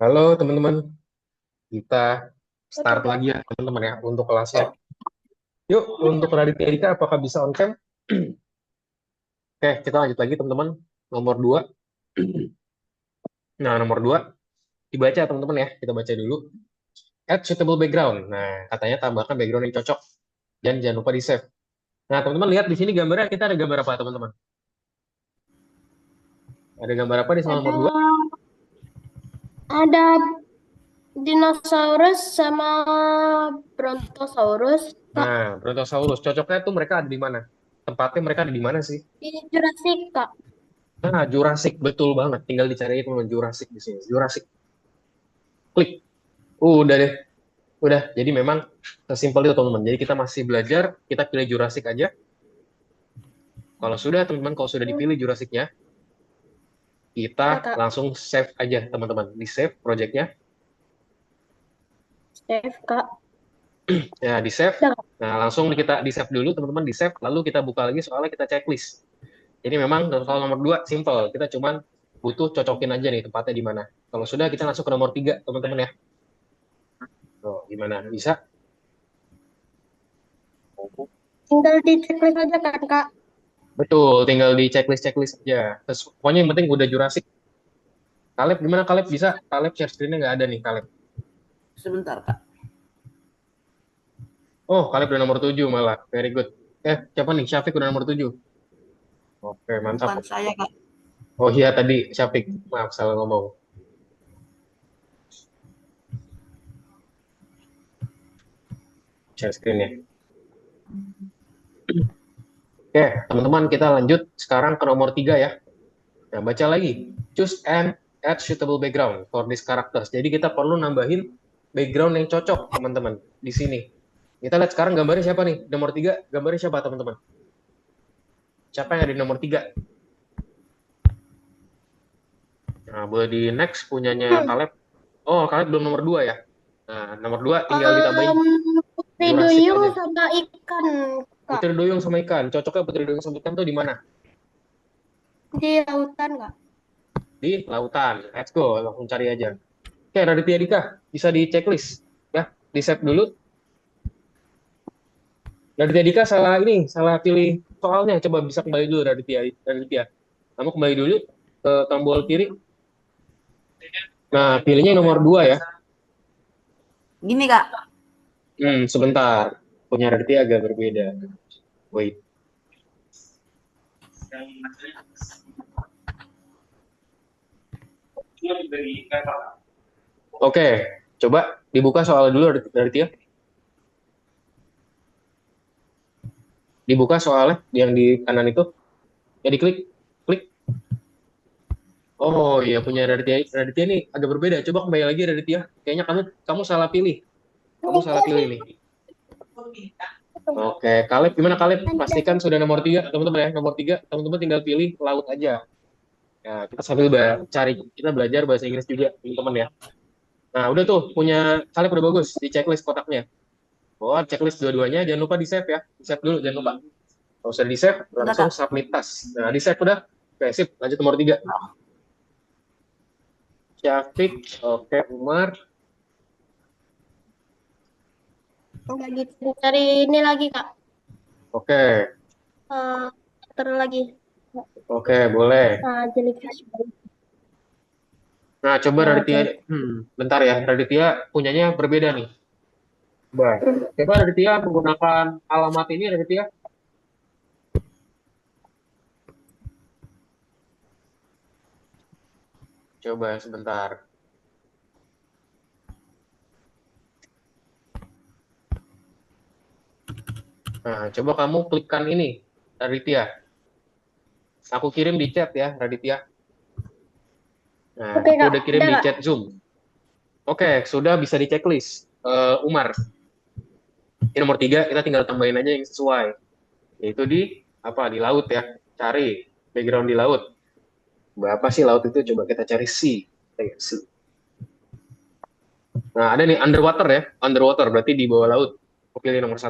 Speaker 1: Halo teman-teman, kita start lagi ya teman-teman ya untuk kelasnya. Yuk, untuk Raditya Dika apakah bisa on cam? Oke, kita lanjut lagi teman-teman. Nomor 2. Nah, nomor 2 dibaca teman-teman ya. Kita baca dulu. Add suitable background. Nah, katanya tambahkan background yang cocok. Dan jangan lupa di save. Nah, teman-teman lihat di sini gambarnya, kita ada gambar apa teman-teman? Ada gambar apa di nomor 2?
Speaker 4: Ada dinosaurus sama brontosaurus
Speaker 1: Nah, Brontosaurus. Cocoknya tuh mereka ada di mana? Tempatnya mereka ada di mana sih?
Speaker 4: di Jurassic, Kak.
Speaker 1: Nah, Jurassic. Betul banget. Tinggal dicari teman Jurassic di sini. Jurassic. Klik. Udah deh. Udah. Jadi memang sesimpel itu teman-teman. Jadi kita masih belajar. Kita pilih Jurassic aja. Kalau sudah teman-teman, kalau sudah dipilih Jurassicnya, kita
Speaker 4: Ya, Kak.
Speaker 1: langsung save aja teman-teman. Di save projectnya.
Speaker 4: Save, Kak.
Speaker 1: Ya, di save.
Speaker 4: Udah, Kak.
Speaker 1: Nah, langsung kita di save dulu teman-teman. Di save. Lalu kita buka lagi soalnya kita checklist. Jadi memang soal nomor 2 simple. Kita cuman butuh cocokin aja nih tempatnya di mana. Kalau sudah kita langsung ke nomor 3 teman-teman ya. Oh, gimana? Bisa?
Speaker 4: Tinggal di checklist aja kan, Kak.
Speaker 1: Betul, tinggal di checklist-checklist aja. Terus, pokoknya yang penting udah Jurassic. Kaleb gimana Kaleb? Bisa? Kaleb share screen-nya nggak ada nih Kaleb.
Speaker 3: Sebentar, Kak.
Speaker 1: Oh, Kaleb udah nomor 7 malah. Very good. Siapa nih? Syafiq udah nomor 7. Oke, mantap.
Speaker 3: Bukan saya, Kak.
Speaker 1: Oh iya tadi Syafiq. Maaf, salah ngomong. Share screen-nya. Oke, teman-teman kita lanjut sekarang ke nomor 3 ya. Nah, baca lagi. Choose and add suitable background for these characters. Jadi kita perlu nambahin background yang cocok, teman-teman, di sini. Kita lihat sekarang gambarnya siapa nih? Nomor 3, gambarnya siapa, teman-teman? Siapa yang ada di nomor 3? Nah, boleh di next punyanya Caleb. Oh, Caleb belum nomor 2 ya? Nah, nomor 2 tinggal ditambahin
Speaker 4: Putri
Speaker 1: Jurassic
Speaker 4: Duyung
Speaker 1: aja.
Speaker 4: sama ikan, Kak.
Speaker 1: Putri Duyung sama ikan. Cocoknya Putri Duyung sama ikan tuh di mana?
Speaker 4: Di lautan, Kak.
Speaker 1: Di lautan. Let's go, langsung cari aja. Oke, Raditya Dika, bisa di checklist. Ya, di save dulu. Raditya Dika salah pilih soalnya. Coba bisa kembali dulu Raditya. Kamu kembali dulu ke tombol kiri. Nah, pilihnya nomor 2 ya.
Speaker 3: Gini, Kak.
Speaker 1: Sebentar. Punya Raditya agak berbeda. Wait. Oke, coba dibuka soal dulu dari Tia. Dibuka soalnya yang di kanan itu. Ya diklik. Klik. Oh iya punya Raditya. Raditya nih agak berbeda. Coba kembali lagi Raditya. Kayaknya kamu salah pilih. Kamu salah pilih nih. Oke, Kaleb gimana Kaleb? Pastikan sudah nomor 3, teman-teman ya. Nomor 3, teman-teman tinggal pilih laut aja. Ya, kita sambil kita belajar bahasa Inggris juga, teman-teman ya. Nah, udah tuh punya Kaleb udah bagus di checklist kotaknya. Oh, checklist dua-duanya jangan lupa di-save ya. Di-save dulu, jangan lupa. Kalau sudah di-save,
Speaker 3: Udah,
Speaker 1: langsung
Speaker 3: Kak.
Speaker 1: submit task. Nah, di-save udah. Oke, sip. Lanjut nomor 3. Syafiq, oke, Umar.
Speaker 4: Lagi cari ini lagi, Kak.
Speaker 1: Oke,
Speaker 4: Terus lagi.
Speaker 1: oke, boleh.
Speaker 4: Jellyfish.
Speaker 1: Nah, coba Raditya, bentar ya, Raditya punyanya berbeda nih. Coba Raditya menggunakan alamat ini, Raditya. Coba sebentar. Nah, coba kamu klikkan ini, Raditya. Aku kirim di chat ya, Raditya. Nah,
Speaker 4: Oke,
Speaker 1: aku
Speaker 4: Kak.
Speaker 1: udah kirim
Speaker 4: Udah,
Speaker 1: di
Speaker 4: Kak.
Speaker 1: chat Zoom. Oke, sudah bisa di checklist. Umar, ini nomor 3, kita tinggal tambahin aja yang sesuai. Yaitu di laut ya. Cari background di laut. Berapa sih laut itu? Coba kita cari sea. Sea. Nah, ada nih underwater ya. Underwater berarti di bawah laut. Aku pilih nomor 1.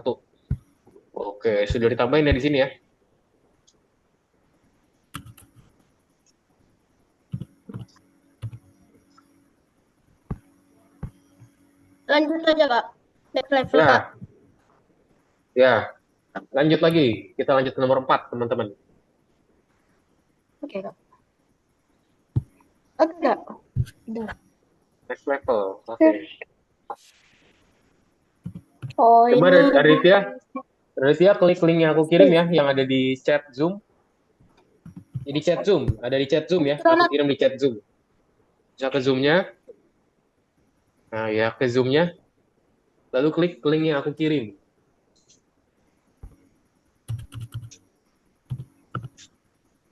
Speaker 1: Oke, sudah ditambahin ya di sini ya.
Speaker 4: Lanjut aja, Kak. Next level,
Speaker 1: Ya,
Speaker 4: Kak.
Speaker 1: ya. Lanjut lagi. Kita lanjut ke nomor 4, teman-teman.
Speaker 4: Oke, Kak. Oke, Kak. Udah.
Speaker 1: Next level. Oke.
Speaker 4: Oh,
Speaker 1: Coba
Speaker 4: ini.
Speaker 1: Raditya klik link yang aku kirim ya, yang ada di chat Zoom. Di chat Zoom, ada di chat Zoom ya. Aku kirim di chat Zoom. Bisa ke Zoom-nya. Nah, ya ke Zoom-nya. Lalu klik link yang aku kirim.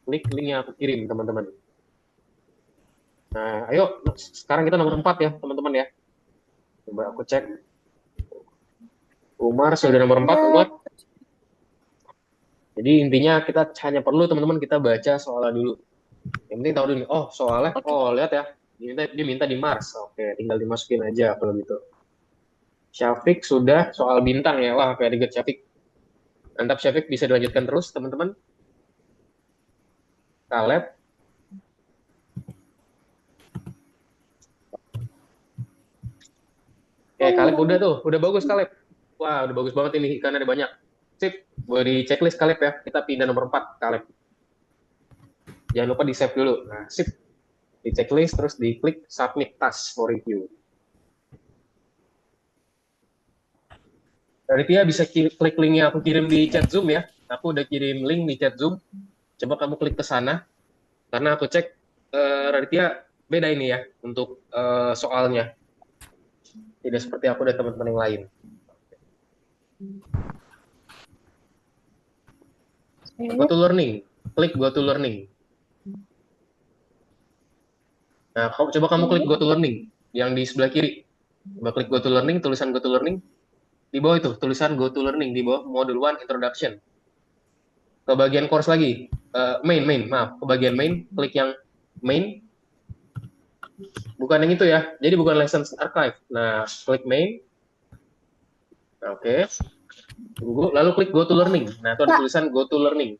Speaker 1: Klik link yang aku kirim, teman-teman. Nah, ayo sekarang kita nomor 4 ya, teman-teman ya. Coba aku cek. Umar sudah nomor 4, Umar. Jadi intinya kita hanya perlu teman-teman kita baca soalnya dulu. Yang penting tahu dulu. Oh, soalnya. Oh, lihat ya. Dia minta di Mars. Oke, tinggal dimasukin aja kalau gitu. Syafiq sudah soal bintang ya. Wah, very good Syafiq. Mantap Syafiq, bisa dilanjutkan terus teman-teman. Kaleb. Kaleb udah tuh. Udah bagus Kaleb. Wah, udah bagus banget ini. Ikan ada banyak. Sip, boleh di checklist Kaleb ya. Kita pindah nomor 4, Kaleb. Jangan lupa di save dulu. Nah, sip. Di checklist, terus diklik submit task for review. Raditya bisa klik link yang aku kirim di chat Zoom ya. Aku udah kirim link di chat Zoom. Coba kamu klik ke sana. Karena aku cek Raditya beda ini ya untuk soalnya. Tidak seperti aku dan teman-teman yang lain. Go to learning. Klik go to learning. Nah, coba kamu klik go to learning yang di sebelah kiri. Coba klik go to learning, tulisan go to learning. Di bawah itu tulisan go to learning di bawah module 1 introduction. Ke bagian course lagi. Maaf, ke bagian main, klik yang main. Bukan yang itu ya. Jadi bukan lessons archive. Nah, klik main. Oke. Tunggu, lalu klik go to learning. Nah, itu ada tulisan go to learning.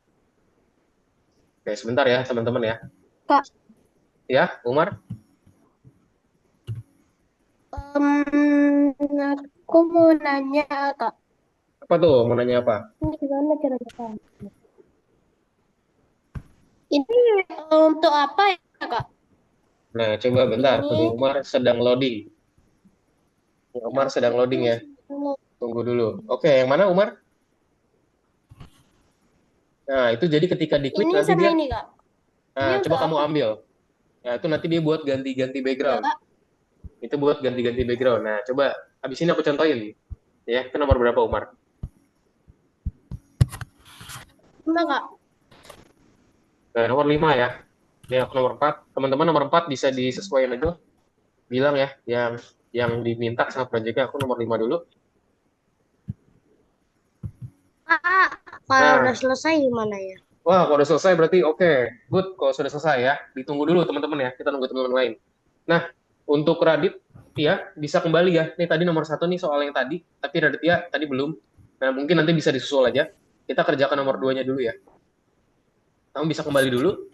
Speaker 1: Oke, sebentar ya, teman-teman ya.
Speaker 4: Kak.
Speaker 1: Ya, Umar.
Speaker 4: Aku mau nanya, Kak.
Speaker 1: Apa tuh? Mau nanya apa?
Speaker 4: Ini gimana caranya? Ini untuk apa ya, Kak?
Speaker 1: Nah, coba bentar.
Speaker 4: Ini.
Speaker 1: Umar sedang loading. Umar sedang loading ya. Tunggu dulu. Oke, yang mana Umar? Nah, itu jadi ketika diklik
Speaker 4: Ini
Speaker 1: nanti
Speaker 4: sama
Speaker 1: dia.
Speaker 4: ini, Kak.
Speaker 1: Nah,
Speaker 4: Ini
Speaker 1: coba
Speaker 4: untuk
Speaker 1: kamu
Speaker 4: apa?
Speaker 1: ambil. Nah, itu nanti dia buat ganti-ganti background.
Speaker 4: Ya, Kak.
Speaker 1: Itu buat ganti-ganti background. Nah, coba abis ini aku contohin. Ya, itu nomor berapa Umar?
Speaker 4: Enggak, Kak.
Speaker 1: Nah, nomor 5 ya. Ini aku nomor 4. Teman-teman nomor 4 bisa disesuaikan aja. Bilang ya, yang diminta sama proyeknya aku nomor 5 dulu.
Speaker 4: Kak, kalau udah
Speaker 1: Nah,
Speaker 4: selesai gimana ya?
Speaker 1: wah, kalau udah selesai berarti oke. Good, kalau sudah selesai ya. Ditunggu dulu teman-teman ya. Kita nunggu teman-teman lain. Nah, untuk Radit, ya bisa kembali ya. Ini tadi nomor 1 nih soal yang tadi. Tapi Radit ya tadi belum. Nah, mungkin nanti bisa disusul aja. Kita kerjakan nomor 2-nya dulu ya. Kamu bisa kembali dulu.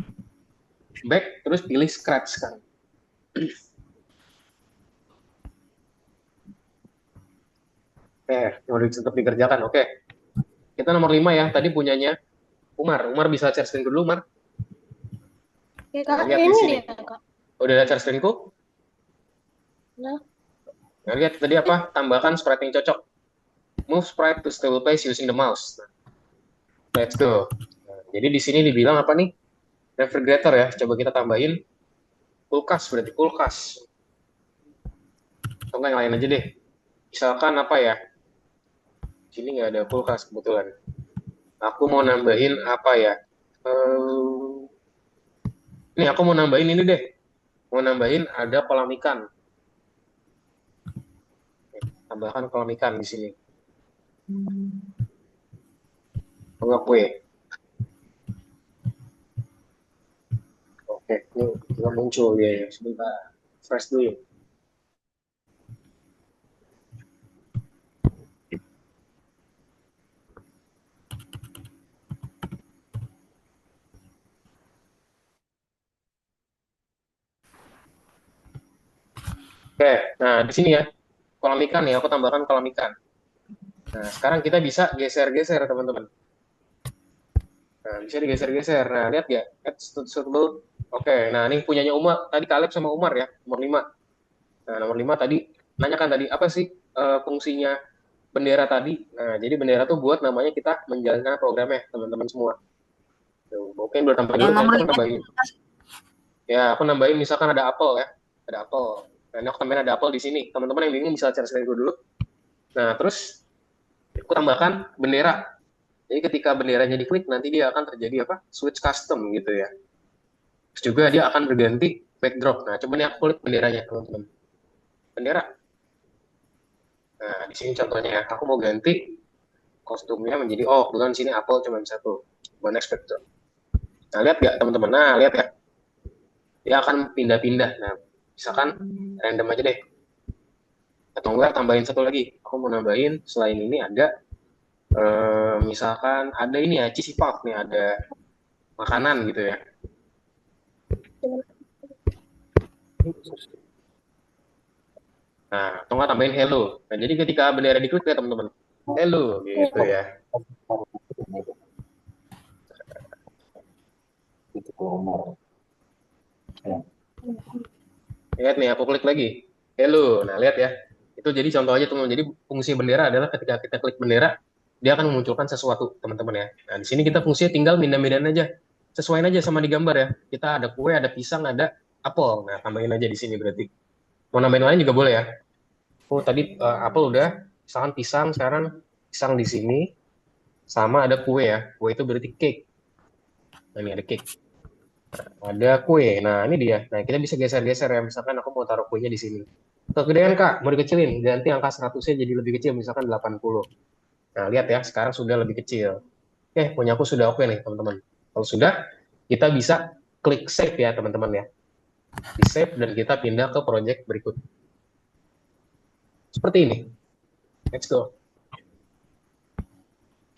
Speaker 1: Back, terus pilih scratch sekarang. Mau tetap dikerjakan. Oke. Kita nomor 5 ya. Tadi punyanya Umar. Umar bisa share screen dulu, Umar.
Speaker 4: Oke,
Speaker 1: Nah,
Speaker 4: Kak.
Speaker 1: lihat di
Speaker 4: Ini
Speaker 1: sini.
Speaker 4: dia, Kak.
Speaker 1: Udah ada share screenku?
Speaker 4: Nah,
Speaker 1: Nah, lihat tadi apa? Tambahkan sprite yang cocok. Move sprite to stable place using the mouse. Nah, let's go. Nah, jadi di sini dibilang apa nih? Refrigerator ya. Coba kita tambahin kulkas, berarti kulkas. Atau enggak yang lain aja deh. Misalkan apa ya? Di sini nggak ada kulkas kebetulan. Aku mau nambahin apa ya? Ini aku mau nambahin ini deh. Mau nambahin ada kolam ikan. Tambahkan kolam ikan di sini. Enggak kue. Oke, ini juga muncul dia ya. Sebentar. Fresh dulu. Oke, nah di sini ya. Kolam ikan ya, aku tambahkan kolam ikan. Nah, sekarang kita bisa geser-geser, teman-teman. Nah, bisa digeser-geser. Nah, lihat ya. Add suitable. Oke, nah ini punyanya Umar. Tadi Kaleb sama Umar ya, nomor 5. Nah, nomor 5 tadi, nanyakan tadi, apa sih fungsinya bendera tadi? Nah, jadi bendera tuh buat namanya kita menjalankan programnya, teman-teman semua. Tuh, mungkin boleh tambah dulu,
Speaker 3: Yang
Speaker 1: nanti
Speaker 3: nomor
Speaker 1: aku
Speaker 3: 5
Speaker 1: nambahin. Ya, aku nambahin misalkan ada apel ya. Ada apel. Nah, ini aku tambahin ada apel di sini. Teman-teman yang bingung bisa cari sendiri dulu. Nah, terus aku tambahkan bendera. Jadi ketika benderanya diklik, nanti dia akan terjadi apa? Switch custom gitu ya. Terus juga dia akan berganti backdrop. Nah, coba nih aku klik benderanya, teman-teman. Bendera. Nah, di sini contohnya ya. Aku mau ganti kostumnya menjadi, oh, bukan sini apel cuma satu. Coba next backdrop. Nah, lihat nggak, teman-teman? Nah, lihat ya. Dia akan pindah-pindah. Nah, misalkan random aja deh. Atau enggak tambahin satu lagi. Aku mau nambahin selain ini ada misalkan ada ini ya cheesy puff nih, ada makanan gitu ya. Nah, atau enggak tambahin hello. Nah, jadi ketika bendera diklik ya teman-teman, hello gitu ya.
Speaker 5: Itu ke Umar.
Speaker 1: Lihat nih, aku klik lagi. Hello. Nah, lihat ya. Itu jadi contoh aja teman-teman. Jadi fungsi bendera adalah ketika kita klik bendera, dia akan memunculkan sesuatu, teman-teman ya. Nah, di sini kita fungsinya tinggal pindah-pindahin aja. Sesuaiin aja sama di gambar ya. Kita ada kue, ada pisang, ada apel. Nah, tambahin aja di sini berarti. Mau nambahin lain juga boleh ya. Oh, tadi apel udah, misalkan pisang, sekarang pisang di sini, sama ada kue ya. Kue itu berarti cake. Nah, ini ada cake. Ada kue. Nah, ini dia. Nah, kita bisa geser-geser ya. Misalkan aku mau taruh kuenya di sini. Kegedean, Kak. Mau dikecilin. Ganti angka 100-nya jadi lebih kecil. Misalkan 80. Nah, lihat ya. Sekarang sudah lebih kecil. Oke, punya aku sudah oke nih, teman-teman. Kalau sudah, kita bisa klik save ya, teman-teman ya. Di save dan kita pindah ke project berikut. Seperti ini. Let's go.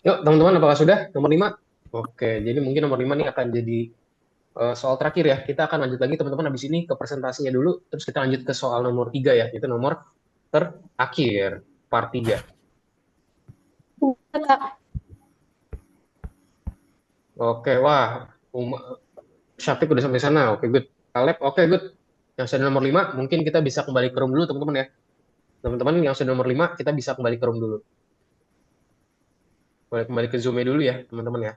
Speaker 1: Yuk, teman-teman, apakah sudah? Nomor 5? Oke, jadi mungkin nomor 5 nih akan jadi soal terakhir ya. Kita akan lanjut lagi teman-teman habis ini ke presentasinya dulu, terus kita lanjut ke soal nomor 3 ya. Itu nomor terakhir, part 3.
Speaker 4: Kak.
Speaker 1: Oke, wah. Syafiq udah sampai sana. Oke, good. Kaleb, oke, good. Yang sudah nomor 5, mungkin kita bisa kembali ke room dulu teman-teman ya. Teman-teman yang sudah nomor 5, kita bisa kembali ke room dulu. Boleh kembali ke Zoom-nya dulu ya, teman-teman ya.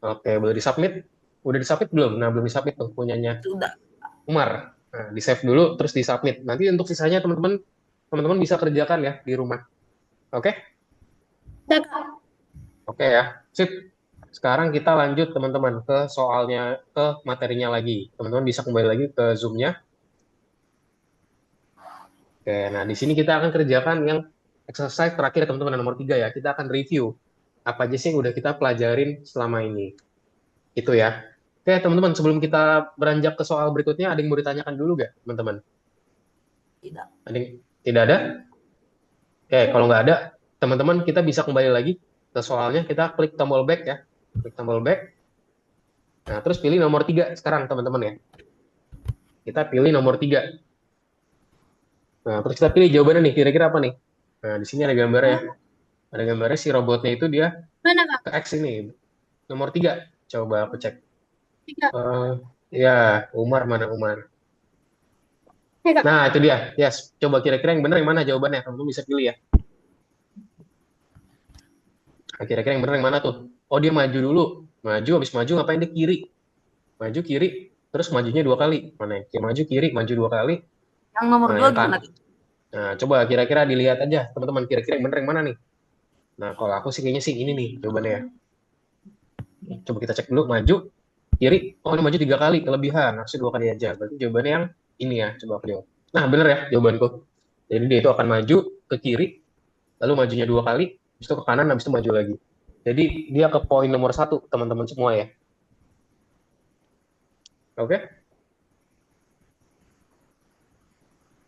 Speaker 1: Oke, boleh disubmit. Udah disubmit belum? Nah, belum disubmit tuh punyanya
Speaker 3: Sudah.
Speaker 1: Umar. Nah, di save dulu, terus di submit. Nanti untuk sisanya teman-teman bisa kerjakan ya di rumah. Oke?
Speaker 4: Udah, Kak.
Speaker 1: Oke ya. Sip. Sekarang kita lanjut teman-teman ke soalnya, ke materinya lagi. Teman-teman bisa kembali lagi ke Zoom-nya. Oke, nah di sini kita akan kerjakan yang exercise terakhir teman-teman, nomor 3 ya. Kita akan review apa aja sih yang udah kita pelajarin selama ini. Itu ya. Oke, teman-teman, sebelum kita beranjak ke soal berikutnya, ada yang mau ditanyakan dulu nggak, teman-teman?
Speaker 3: Tidak.
Speaker 1: Ada yang tidak ada? Oke, kalau nggak ada, teman-teman kita bisa kembali lagi ke soalnya. Kita klik tombol back ya. Klik tombol back. Nah, terus pilih nomor 3 sekarang, teman-teman ya. Kita pilih nomor 3. Nah, terus kita pilih jawabannya nih, kira-kira apa nih? Nah, di sini ada gambarnya ya. Ada gambarnya si robotnya itu dia
Speaker 4: Mana, Kak?
Speaker 1: ke X ini. Nomor 3. Coba aku cek.
Speaker 4: 3.
Speaker 1: Eh, ya, Umar, mana Umar?
Speaker 4: Ya, Kak.
Speaker 1: Nah, itu dia. Yes. Coba kira-kira yang benar yang mana jawabannya? Teman-teman bisa pilih ya. Nah, kira-kira yang benar yang mana tuh? Oh, dia maju dulu. Maju, habis maju ngapain dia kiri? Maju kiri, terus majunya 2 kali. Mana ya? Maju kiri, maju 2 kali.
Speaker 3: Yang nomor
Speaker 1: Nah,
Speaker 3: 2
Speaker 1: yang
Speaker 3: gimana?
Speaker 1: Nah, coba kira-kira dilihat aja, teman-teman. Kira-kira yang benar yang mana nih? Nah, kalau aku sih kayaknya sih ini nih jawabannya ya. Coba kita cek dulu, maju, kiri. Oh, ini maju 3 kali, kelebihan. Harusnya 2 kali aja. Berarti jawabannya yang ini ya. Coba aku jawab. Nah, benar ya jawabanku. Jadi dia itu akan maju ke kiri, lalu majunya 2 kali, habis itu ke kanan, habis itu maju lagi. Jadi dia ke poin nomor 1, teman-teman semua ya. Oke?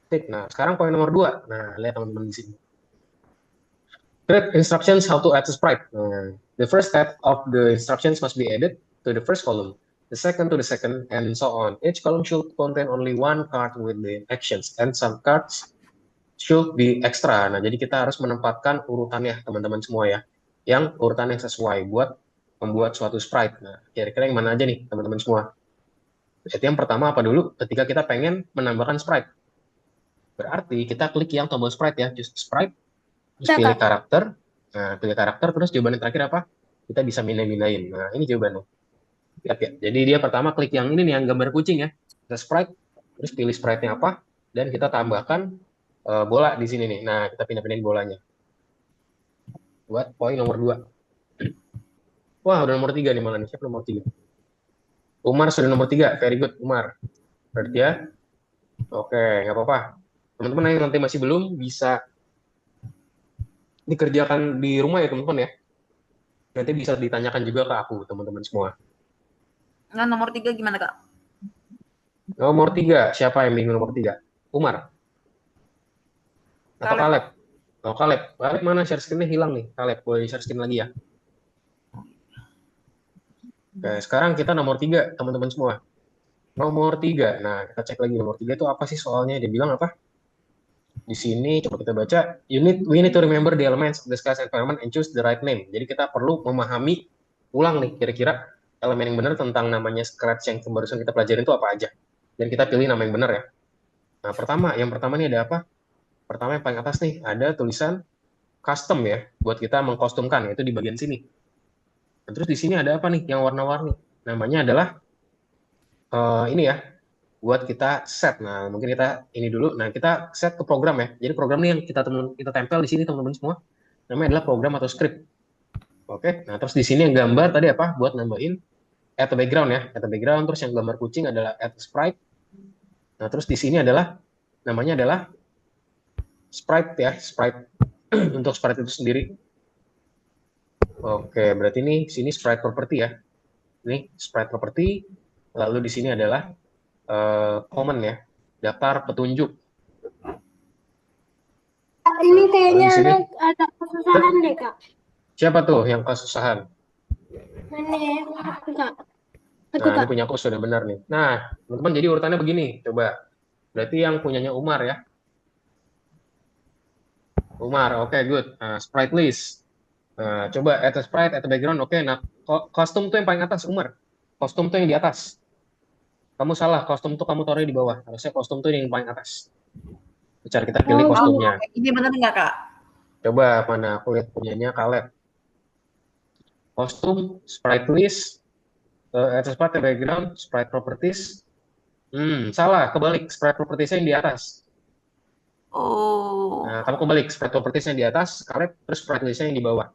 Speaker 1: Sip. Nah, sekarang poin nomor 2. Nah, lihat teman-teman di sini. Create instructions how to add a sprite. Nah, the first step of the instructions must be added to the first column, the second to the second, and so on. Each column should contain only one card with the actions, and some cards should be extra. Nah, jadi kita harus menempatkan urutannya, teman-teman semua ya, yang urutan yang sesuai buat membuat suatu sprite. Nah, kira-kira yang mana aja nih, teman-teman semua? Jadi yang pertama apa dulu? Ketika kita pengen menambahkan sprite. Berarti kita klik yang tombol sprite ya, just sprite, terus
Speaker 4: Udah,
Speaker 1: pilih
Speaker 4: Kak.
Speaker 1: karakter. Nah, pilih karakter, terus jawaban yang terakhir apa? Kita bisa mindahin. Nah, ini jawabannya. Lihat ya. Jadi dia pertama klik yang ini nih, yang gambar kucing ya. Kita sprite, terus pilih sprite-nya apa, dan kita tambahkan bola di sini nih. Nah, kita pindah-pindahin bolanya. Buat poin nomor 2. Wah, udah nomor 3 nih malah nih. Siapa nomor 3? Umar sudah nomor 3. Very good, Umar. Berarti ya, oke, nggak apa-apa. Teman-teman yang nanti masih belum bisa dikerjakan di rumah ya teman-teman ya. Nanti bisa ditanyakan juga ke aku, teman-teman semua.
Speaker 3: Nah, nomor 3 gimana, Kak?
Speaker 1: Nomor 3, siapa yang bingung nomor 3? Umar? Atau Kaleb? Oh, Kaleb. Kaleb mana? Share screen-nya hilang nih. Kaleb, boleh share screen lagi ya. Oke, sekarang kita nomor 3, teman-teman semua. Nomor 3. Nah, kita cek lagi nomor 3 itu apa sih soalnya? Dia bilang apa? Di sini coba kita baca, we need to remember the elements of the class environment and choose the right name. Jadi kita perlu memahami ulang nih kira-kira elemen yang benar tentang namanya Scratch yang barusan kita pelajarin itu apa aja. Dan kita pilih nama yang benar ya. Nah, yang pertama nih ada apa? Pertama yang paling atas nih ada tulisan custom ya, buat kita mengkostumkan, yaitu di bagian sini. Dan terus di sini ada apa nih yang warna-warni? Namanya adalah ini ya, buat kita set. Nah, mungkin kita ini dulu. Nah, kita set ke program ya. Jadi program ini yang kita tempel di sini teman-teman semua. Namanya adalah program atau script. Oke. Nah, terus di sini yang gambar tadi apa? Buat nambahin add the background ya. Add the background. Terus yang gambar kucing adalah add sprite. Nah, terus di sini adalah namanya adalah sprite ya, sprite untuk sprite itu sendiri. Oke, berarti ini sini sprite property ya. Ini sprite property. Lalu di sini adalah common ya, daftar petunjuk.
Speaker 4: Kak, ini kayaknya
Speaker 1: Lalu di sini,
Speaker 4: ada kesusahan deh, Kak.
Speaker 1: siapa tuh yang kesusahan?
Speaker 4: Ini aku, Kak. Aku,
Speaker 1: Nah, ini
Speaker 4: Kak.
Speaker 1: punya aku sudah benar nih. Nah, teman-teman jadi urutannya begini. Coba. Berarti yang punyanya Umar ya. Umar, oke, good. Nah, sprite list. Nah, coba add a sprite, add a background. Oke, nah, kostum tuh yang paling atas, Umar. Kostum tuh yang di atas. Kamu salah, kostum tuh kamu taruh di bawah. Harusnya kostum tuh yang paling atas. Cari kita pilih
Speaker 4: Oh,
Speaker 1: kostumnya.
Speaker 3: Ini benar nggak, Kak?
Speaker 1: Coba mana aku lihat punyanya Kaleb. Kostum, sprite list, add a sprite, background, sprite properties. Salah, kebalik. Sprite properties-nya yang di atas.
Speaker 3: Oh,
Speaker 1: Nah, kamu kebalik. Sprite properties-nya yang di atas, Caleb, terus sprite list-nya yang di bawah.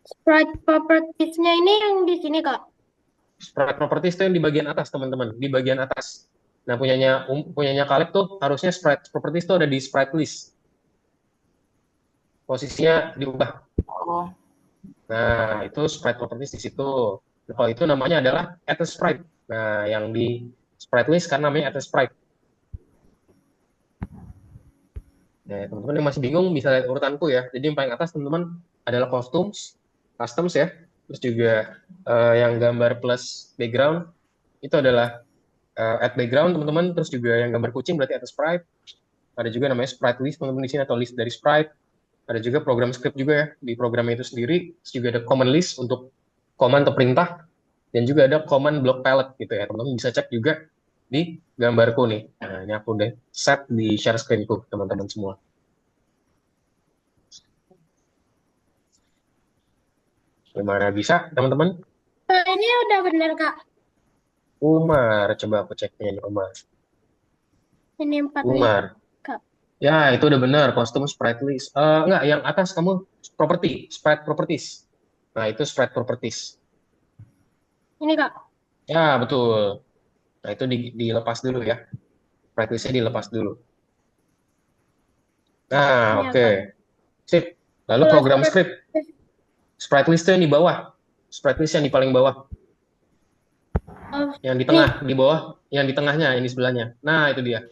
Speaker 4: Sprite properties-nya ini yang di sini, Kak.
Speaker 1: Sprite properties itu yang di bagian atas, teman-teman. Di bagian atas. Nah, punyanya Caleb tuh harusnya sprite properties tuh ada di sprite list. Posisinya diubah.
Speaker 3: oh,
Speaker 1: Nah, itu sprite properties di situ. Nah, kalau itu namanya adalah add a sprite. Nah, yang di sprite list kan namanya add a sprite. Nah, teman-teman yang masih bingung bisa lihat urutanku ya. Jadi yang paling atas teman-teman adalah customs ya. Terus juga yang gambar plus background itu adalah add background teman-teman. Terus juga yang gambar kucing berarti add a sprite. Ada juga namanya sprite list teman-teman di sini atau list dari sprite. Ada juga program script juga ya di programnya itu sendiri. Terus juga ada command list untuk command atau perintah. Dan juga ada command block palette gitu ya. Teman-teman bisa cek juga di gambarku nih. Nah, ini aku udah set di share screenku teman-teman semua. Gimana bisa teman-teman?
Speaker 4: Nah, ini udah benar, Kak.
Speaker 1: Umar, coba aku ceknya nih Umar.
Speaker 4: Ini 4 list,
Speaker 1: Umar.
Speaker 4: Kak.
Speaker 1: Ya, itu udah benar. Kostum sprite list. Enggak, yang atas kamu sprite properties. Nah, itu sprite properties.
Speaker 4: Ini, Kak.
Speaker 1: Ya, betul. Nah, itu dilepas dulu ya. Sprite listnya dilepas dulu. Nah,
Speaker 4: Ini
Speaker 1: oke.
Speaker 4: agak.
Speaker 1: Sip. Lalu
Speaker 4: Kalau
Speaker 1: program
Speaker 4: sprite,
Speaker 1: script. Sprite list itu yang di bawah. Sprite list yang di paling bawah. Yang di
Speaker 4: ini,
Speaker 1: tengah, di bawah. Yang di tengahnya, yang di sebelahnya. Nah, itu dia.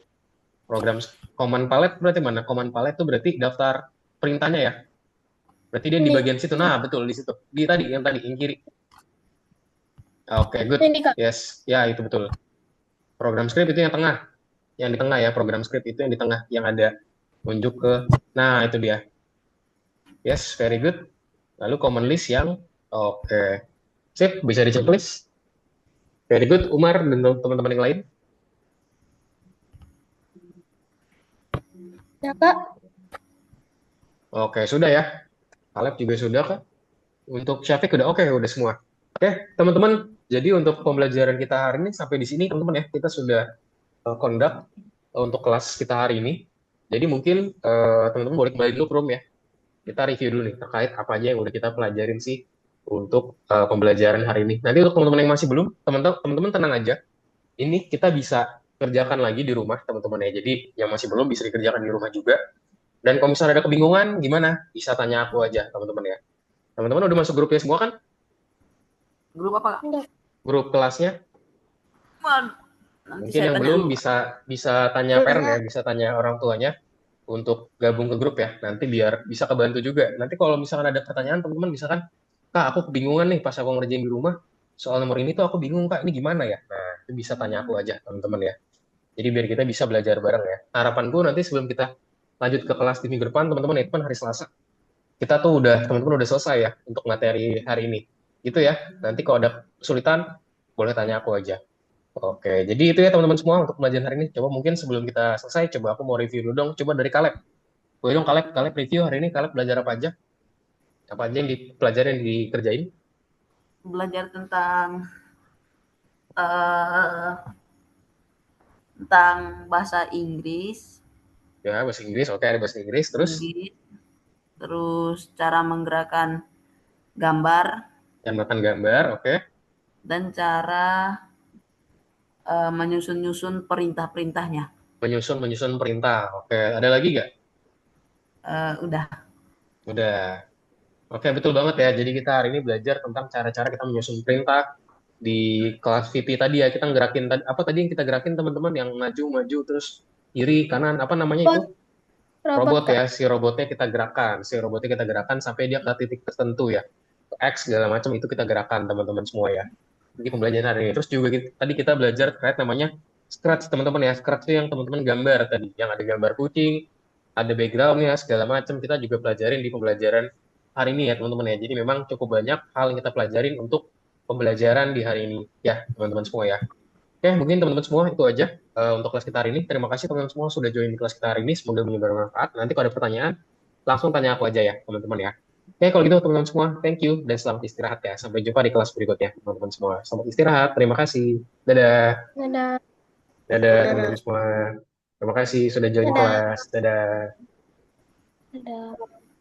Speaker 1: Program command palette berarti mana? Command palette itu berarti daftar perintahnya ya. Berarti dia di
Speaker 4: ini,
Speaker 1: bagian situ. Nah, betul di situ. Di tadi, yang kiri. Oke, good.
Speaker 4: ini, Kak.
Speaker 1: Yes, ya itu betul. Program script itu yang tengah. Yang di tengah ya, program script itu yang di tengah. Yang ada unjuk ke, nah itu dia. Yes, very good. Lalu command list yang, oke. Sip, bisa di checklist. Very good, Umar dan teman-teman yang lain.
Speaker 4: Ya, Kak.
Speaker 1: Oke, sudah ya. Caleb juga sudah, Kak. Untuk Syafiq udah oke, udah semua. Oke, teman-teman. Jadi untuk pembelajaran kita hari ini sampai di sini, teman-teman ya. Kita sudah conduct untuk kelas kita hari ini. Jadi mungkin teman-teman boleh kembali dulu ke room ya. Kita review dulu nih terkait apa aja yang udah kita pelajarin sih untuk pembelajaran hari ini. Nanti untuk teman-teman yang masih belum, teman-teman tenang aja. Ini kita bisa kerjakan lagi di rumah, teman-teman ya. Jadi yang masih belum bisa dikerjakan di rumah juga. Dan kalau misalnya ada kebingungan, gimana? Bisa tanya aku aja, teman-teman ya. Teman-teman udah masuk grupnya semua kan?
Speaker 3: grup apa, Kak?
Speaker 4: Udah.
Speaker 1: Grup kelasnya?
Speaker 3: Nanti
Speaker 1: Mungkin
Speaker 3: saya
Speaker 1: yang
Speaker 3: tanya
Speaker 1: belum
Speaker 3: dulu.
Speaker 1: bisa tanya parent ya, bisa tanya orang tuanya untuk gabung ke grup ya. Nanti biar bisa kebantu juga. Nanti kalau misalkan ada pertanyaan, teman-teman bisa kan, Kak, aku kebingungan nih pas aku ngerjain di rumah. Soal nomor ini tuh aku bingung, Kak, ini gimana ya? Nah, itu bisa tanya aku aja, teman-teman ya. Jadi biar kita bisa belajar bareng ya. Harapanku nanti sebelum kita lanjut ke kelas di minggu depan, teman-teman, itu kan hari Selasa. Kita tuh teman-teman udah selesai ya untuk materi hari ini. Gitu ya. Nanti kalau ada kesulitan, boleh tanya aku aja. Oke, jadi itu ya teman-teman semua untuk pelajaran hari ini. Coba mungkin sebelum kita selesai, coba aku mau review dulu dong. Coba dari Caleb. Boleh dong Caleb review hari ini. Caleb belajar apa aja? Apa aja yang dipelajari, yang dikerjain?
Speaker 3: Belajar eh, tentang bahasa Inggris,
Speaker 1: Ya, bahasa Inggris. Oke, ada bahasa Inggris. Terus
Speaker 3: terus cara menggerakkan gambar,
Speaker 1: yang makan gambar. Oke.
Speaker 3: dan cara menyusun-nyusun perintah-perintahnya.
Speaker 1: Menyusun perintah. Oke, ada lagi nggak?
Speaker 3: Udah.
Speaker 1: Udah. Oke, betul banget ya. Jadi kita hari ini belajar tentang cara-cara kita menyusun perintah di kelas VP tadi ya. Kita ngerakin apa tadi yang kita gerakin teman-teman yang maju terus kiri kanan apa namanya itu?
Speaker 4: Robot,
Speaker 1: Robot
Speaker 4: Kak.
Speaker 1: ya. Si robotnya kita gerakan sampai dia ke titik tertentu ya. X segala macam itu kita gerakan teman-teman semua ya. Jadi pembelajaran hari ini. Terus juga tadi kita belajar terkait namanya Scratch teman-teman ya. Scratch itu yang teman-teman gambar tadi, yang ada gambar kucing, ada backgroundnya segala macam. Kita juga pelajarin di pembelajaran hari ini ya teman-teman ya. Jadi memang cukup banyak hal yang kita pelajarin untuk pembelajaran di hari ini ya teman-teman semua ya. Oke, mungkin teman-teman semua itu aja untuk kelas kita hari ini. Terima kasih teman-teman semua sudah join di kelas kita hari ini. Semoga bermanfaat. Nanti kalau ada pertanyaan, langsung tanya aku aja ya teman-teman ya. Oke, kalau gitu teman-teman semua, thank you dan selamat istirahat ya. Sampai jumpa di kelas berikutnya, teman-teman semua. Selamat istirahat, terima kasih. Dadah,
Speaker 4: Dadah.
Speaker 1: dadah teman-teman semua. Terima kasih sudah join
Speaker 4: Dadah.
Speaker 1: kelas. Dadah.
Speaker 4: Dadah.